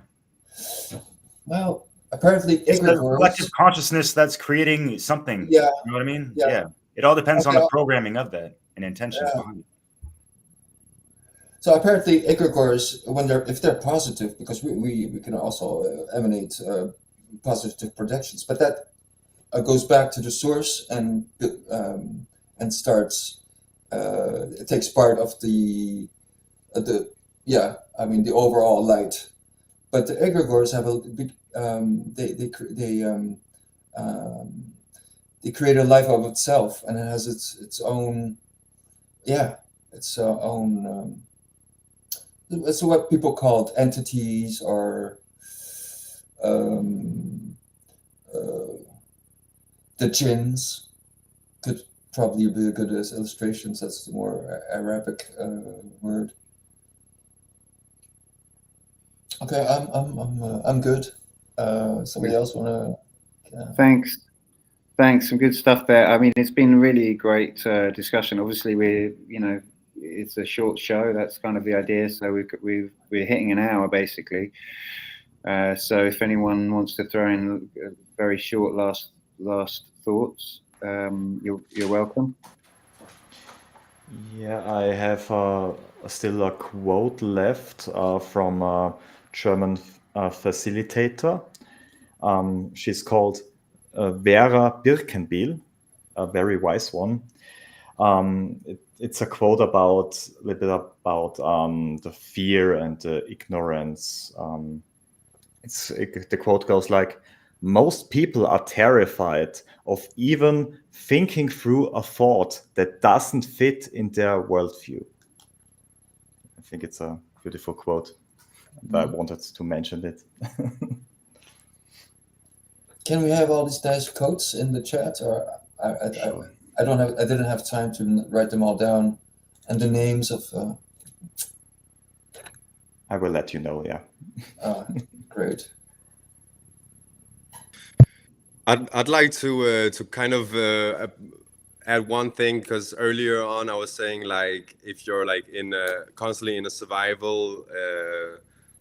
Well, apparently it's the egregores, collective consciousness that's creating something. Yeah. You know what I mean? Yeah. It all depends on the programming of that and intentions behind it. So apparently egregores, if they're positive, because we can also emanate positive projections, but that goes back to the source and starts. It takes part of the overall light. But the egregores have they create a life of itself, and it has its own it's what people called entities, or the jinns could probably be a good illustrations. That's the more Arabic word. Okay, I'm good. Somebody else want to? Thanks. Some good stuff there. I mean, it's been really great discussion. Obviously, it's a short show. That's kind of the idea. So we're hitting an hour basically. So if anyone wants to throw in a very short last thoughts, you're welcome. Yeah, I have still a quote left from a German facilitator. She's called Vera Birkenbiel, a very wise one. it's a quote about a little bit about the fear and the ignorance. The quote goes like, "Most people are terrified of even thinking through a thought that doesn't fit in their worldview." I think it's a beautiful quote. I wanted to mention it. Can we have all these nice quotes in the chat, or Sure. I didn't have time to write them all down, and the names of. I will let you know. Yeah. Great. I'd like to kind of add one thing, because earlier on I was saying, like, if you're like constantly in a survival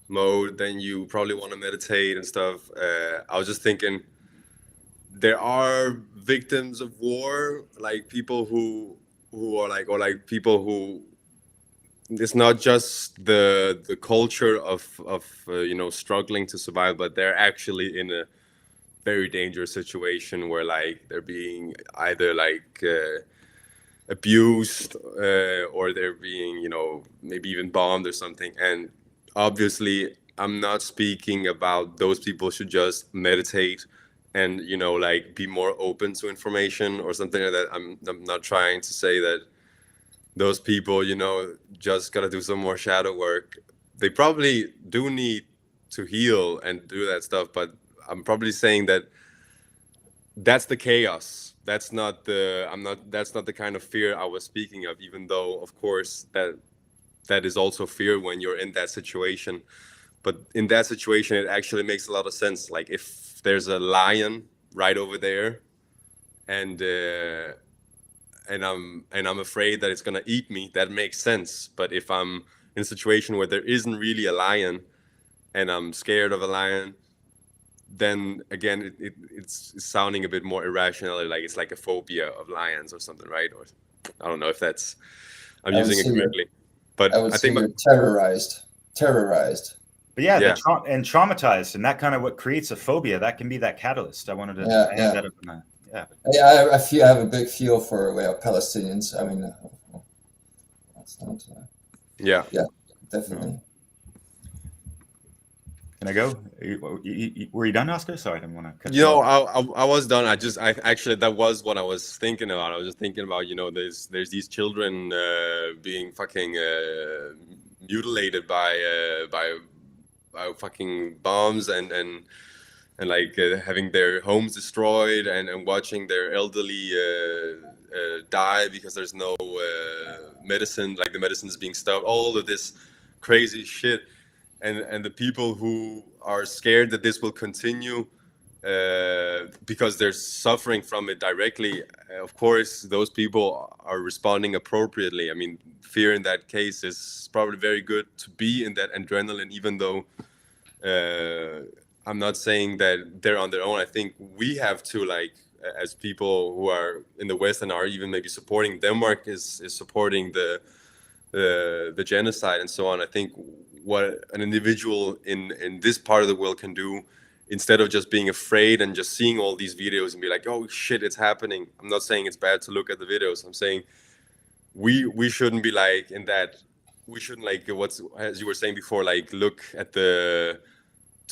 mode, then you probably want to meditate and stuff. I was just thinking, there are victims of war, like people who are like, or like people who, it's not just the culture of struggling to survive, but they're actually in a very dangerous situation where like they're being either like abused or they're being maybe even bombed or something. And obviously I'm not speaking about those people should just meditate and like be more open to information or something like that. I'm not trying to say that those people just gotta do some more shadow work. They probably do need to heal and do that stuff, but I'm probably saying that that's the chaos. That's not the kind of fear I was speaking of, even though of course that is also fear when you're in that situation. But in that situation it actually makes a lot of sense. Like if there's a lion right over there and I'm afraid that it's gonna eat me, that makes sense. But if I'm in a situation where there isn't really a lion and I'm scared of a lion, then again it's sounding a bit more irrational, like it's like a phobia of lions or something, right? Or I don't know if that's I'm using it correctly, but I think you're terrorized. But yeah. And traumatized, and that kind of what creates a phobia. That can be that catalyst. I wanted to add that up in that. Yeah, I have a big feel for Palestinians. I mean, that's not. Yeah, definitely. Can I go? Were you done, Oscar? Sorry, I didn't want to cut you off. I was done. I actually, that was what I was thinking about. I was just thinking about, there's these children being fucking mutilated by fucking bombs and like having their homes destroyed and watching their elderly die because there's no medicine, like the medicine is being stopped, all of this crazy shit. And the people who are scared that this will continue because they're suffering from it directly, of course, those people are responding appropriately. I mean, fear in that case is probably very good to be in that adrenaline, even though I'm not saying that they're on their own. I think we have to, like, as people who are in the West and are even maybe supporting Denmark is supporting the genocide and so on. I think what an individual in this part of the world can do, instead of just being afraid and just seeing all these videos and be like, oh shit, it's happening. I'm not saying it's bad to look at the videos. I'm saying we shouldn't be like in that. We shouldn't, like, what's, as you were saying before, like look at to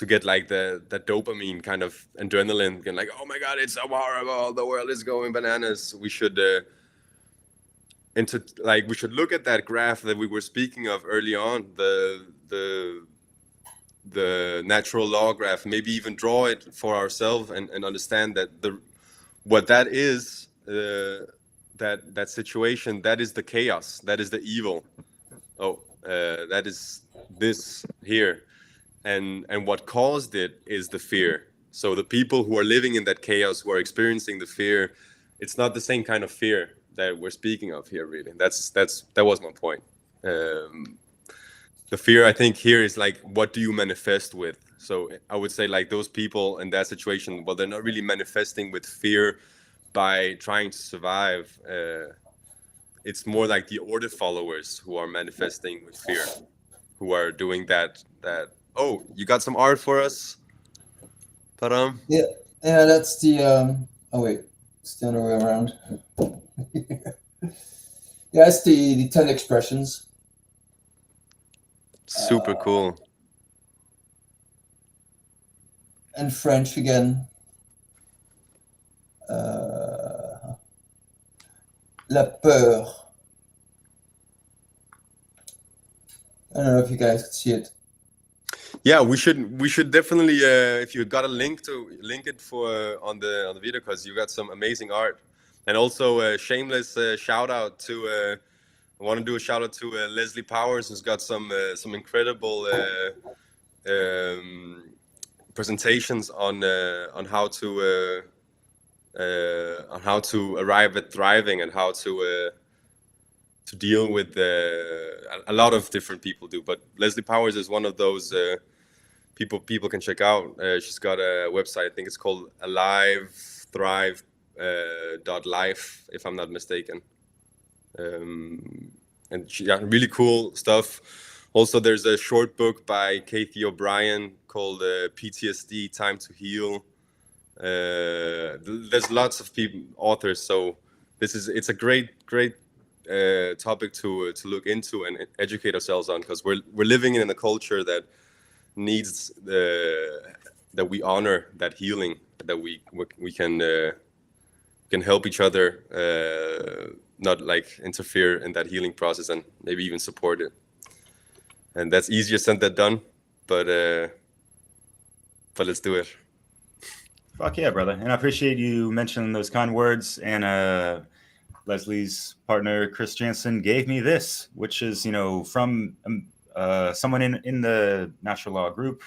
get like the dopamine kind of adrenaline and like, oh my god, it's so horrible, the world is going bananas. We should we should look at that graph that we were speaking of early on, the natural law graph, maybe even draw it for ourselves and understand that what that is, that situation, that is the chaos, that is the evil. That is this here, and what caused it is the fear. So the people who are living in that chaos, who are experiencing the fear, it's not the same kind of fear that we're speaking of here, really. That was my point. The fear, I think, here is like, what do you manifest with? So I would say, like, those people in that situation, well, they're not really manifesting with fear by trying to survive. It's more like the order followers who are manifesting with fear, who are doing that. Oh, you got some art for us? Yeah, that's the. Oh wait, it's the other way around. Yeah, it's the 10 expressions. Super cool. And French again. La peur. I don't know if you guys can see it. Yeah, we should definitely if you got a link it for on the video, because you got some amazing art. And also a shameless shout out to I want to do a shout out to Leslie Powers, who's got some incredible presentations on how to arrive at thriving, and how to deal with a lot of different people do. But Leslie Powers is one of those people can check out. She's got a website, I think it's called AliveThrive.life, if I'm not mistaken. And she got really cool stuff. Also, there's a short book by THEO called PTSD, Time to Heal. There's lots of authors, so it's a great topic to look into and educate ourselves on, because we're living in a culture that needs that we honor that healing, that we can help each other, not like interfere in that healing process, and maybe even support it. And that's easier said than done, but let's do it. Fuck yeah, brother. And I appreciate you mentioning those kind words. And Leslie's partner, KRIS Jansen, gave me this, which is, from someone in the natural law group.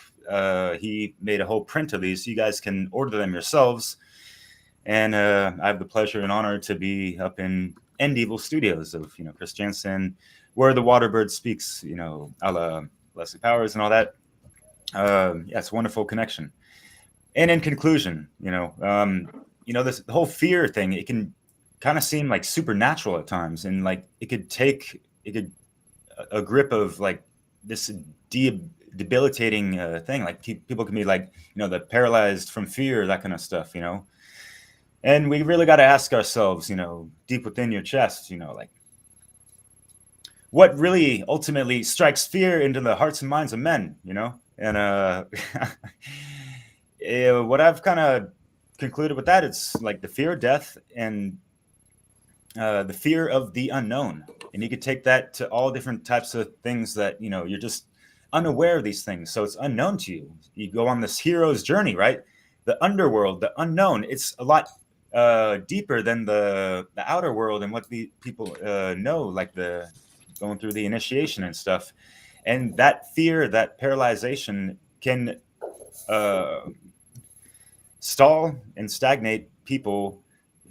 He made a whole print of these, so you guys can order them yourselves. And I have the pleasure and honor to be up in End Evil Studios of, KRIS Jansen, where the Waterbird speaks, a la Leslie Powers and all that. Yeah, it's a wonderful connection. And in conclusion, this whole fear thing, it can kind of seem like supernatural at times, and like it could take a grip of like this debilitating thing. Like people can be like, they're paralyzed from fear, that kind of stuff, And we really got to ask ourselves, deep within your chest, like, what really ultimately strikes fear into the hearts and minds of men, And what I've kind of concluded with that, it's like the fear of death and the fear of the unknown. And you could take that to all different types of things that, you're just unaware of these things. So it's unknown to you. You go on this hero's journey, right? The underworld, the unknown, it's a lot deeper than the outer world and what the people know, like the going through the initiation and stuff. And that fear, that paralyzation can stall and stagnate people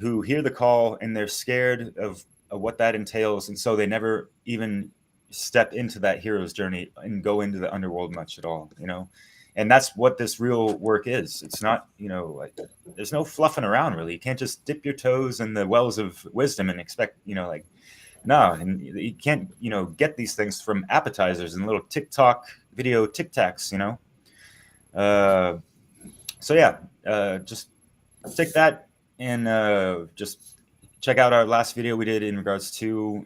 who hear the call, and they're scared of what that entails. And so they never even step into that hero's journey and go into the underworld much at all, And that's what this real work is. It's not, like there's no fluffing around really. You can't just dip your toes in the wells of wisdom and expect, no, and you can't, get these things from appetizers and little TikTok video Tic Tacs, So yeah, just take that and just check out our last video we did in regards to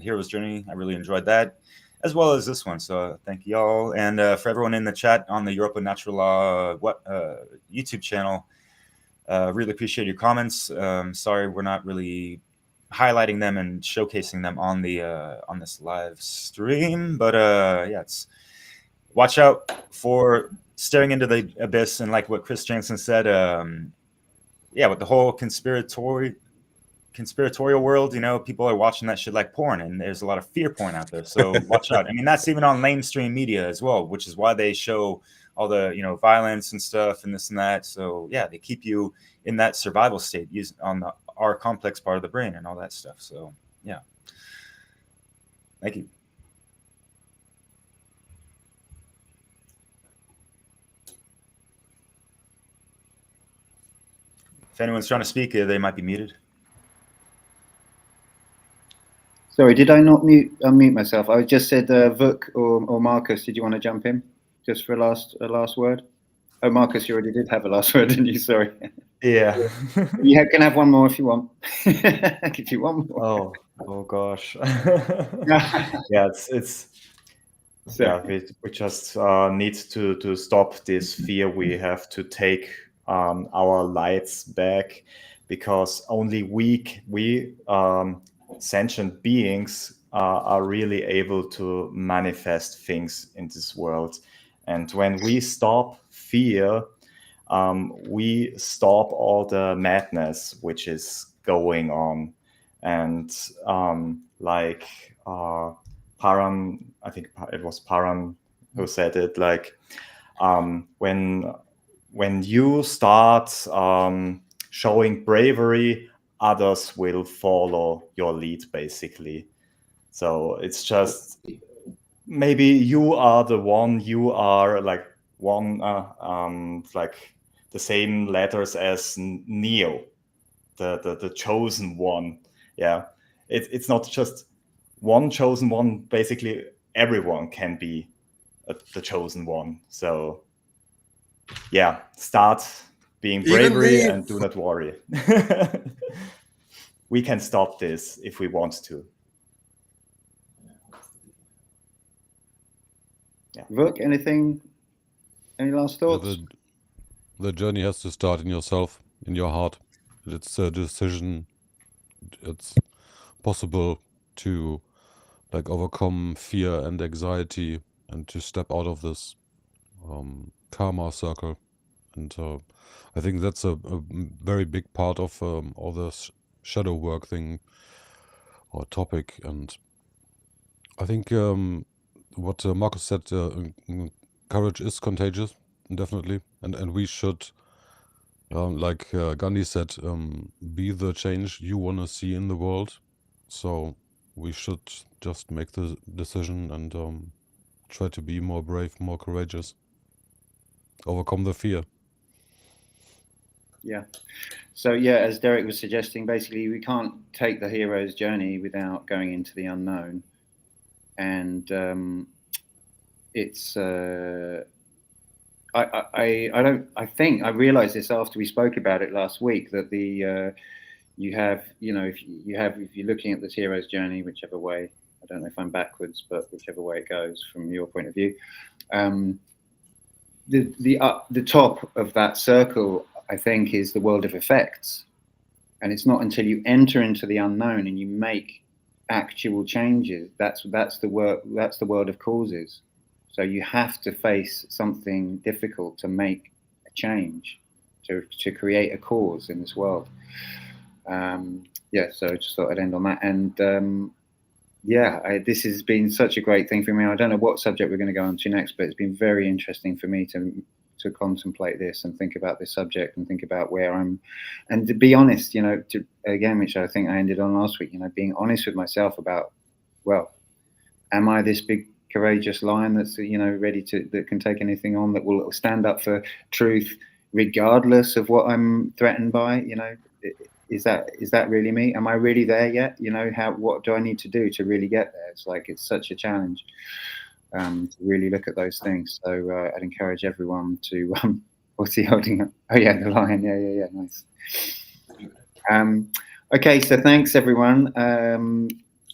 Hero's Journey. I really enjoyed that, as well as this one. So thank you all. And for everyone in the chat on the Europa Natural Law YouTube channel, really appreciate your comments. Sorry we're not really highlighting them and showcasing them on the on this live stream, but yeah, watch out for staring into the abyss. And like what KRIS Jansen said, yeah, with the whole conspiratorial world, people are watching that shit like porn, and there's a lot of fear porn out there. So watch out. I mean, that's even on mainstream media as well, which is why they show all the violence and stuff and this and that. So yeah, they keep you in that survival state on our complex part of the brain and all that stuff. So yeah, thank you. If anyone's trying to speak, they might be muted. Sorry, did I not unmute myself? I just said Vuk or Markus, did you want to jump in just for a last word? Oh, Markus, you already did have a last word, didn't you? Sorry. Yeah. You can have one more if you want. If you want more. Oh, Oh gosh. Yeah. Yeah, it's So, yeah, we just need to stop this fear. We have to take our lights back, because only we sentient beings are really able to manifest things in this world. And when we stop fear, we stop all the madness which is going on. And like Param, I think it was Param who said it, like when you start showing bravery, others will follow your lead, basically. So it's just, maybe you are the one, you are like one, like the same letters as Neo, the chosen one. Yeah, it's not just one chosen one. Basically, everyone can be the chosen one. So yeah, start being Even bravery me. and do not worry. We can stop this if we want to. Vuk, anything? Any last thoughts? The journey has to start in yourself, in your heart. It's a decision. It's possible to like overcome fear and anxiety and to step out of this karma circle. And I think that's a very big part of all this shadow work thing or topic. And I think what Markus said, courage is contagious, definitely, and we should, like Gandhi said, be the change you want to see in the world. So we should just make the decision and try to be more brave, more courageous, overcome the fear. Yeah. So yeah, as Derek was suggesting, basically we can't take the hero's journey without going into the unknown, and it's I think I realized this after we spoke about it last week, that the you have, you know, if you're looking at this hero's journey, whichever way, I don't know if I'm backwards, but whichever way it goes from your point of view, the top of that circle, I think, is the world of effects. And it's not until you enter into the unknown and you make actual changes, that's the world of causes. So you have to face something difficult to make a change, to create a cause in this world. Yeah, so I just thought I'd end on that. And yeah, this has been such a great thing for me. I don't know what subject we're going to go on to next, but it's been very interesting for me to contemplate this and think about this subject and think about where I'm, and to be honest, you know, again, which I think I ended on last week, you know, being honest with myself about, well, am I this big courageous lion that's, you know, that can take anything on, that will stand up for truth regardless of what I'm threatened by? You know, is that really me? Am I really there yet? You know, what do I need to do to really get there? It's like, it's such a challenge to really look at those things. So I'd encourage everyone to what's he holding up? Oh yeah, the lion. Yeah, nice. Okay, so thanks everyone.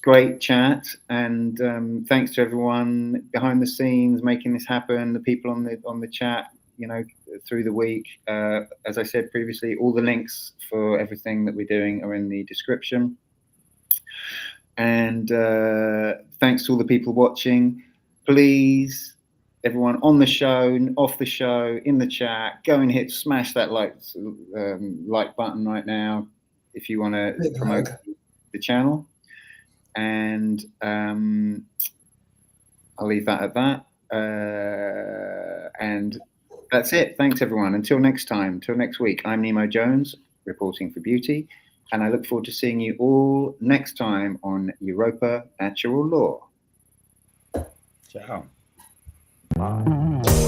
Great chat, and thanks to everyone behind the scenes making this happen, the people on the chat, you know, through the week. As I said previously, all the links for everything that we're doing are in the description. And thanks to all the people watching. Please, everyone on the show, off the show, in the chat, go and smash that like button right now if you want to promote the channel. And I'll leave that at that. And that's it. Thanks, everyone. Until next time, until next week, I'm Nemo Jones, reporting for Beauty. And I look forward to seeing you all next time on Europa Natural Law. Ciao. Bye.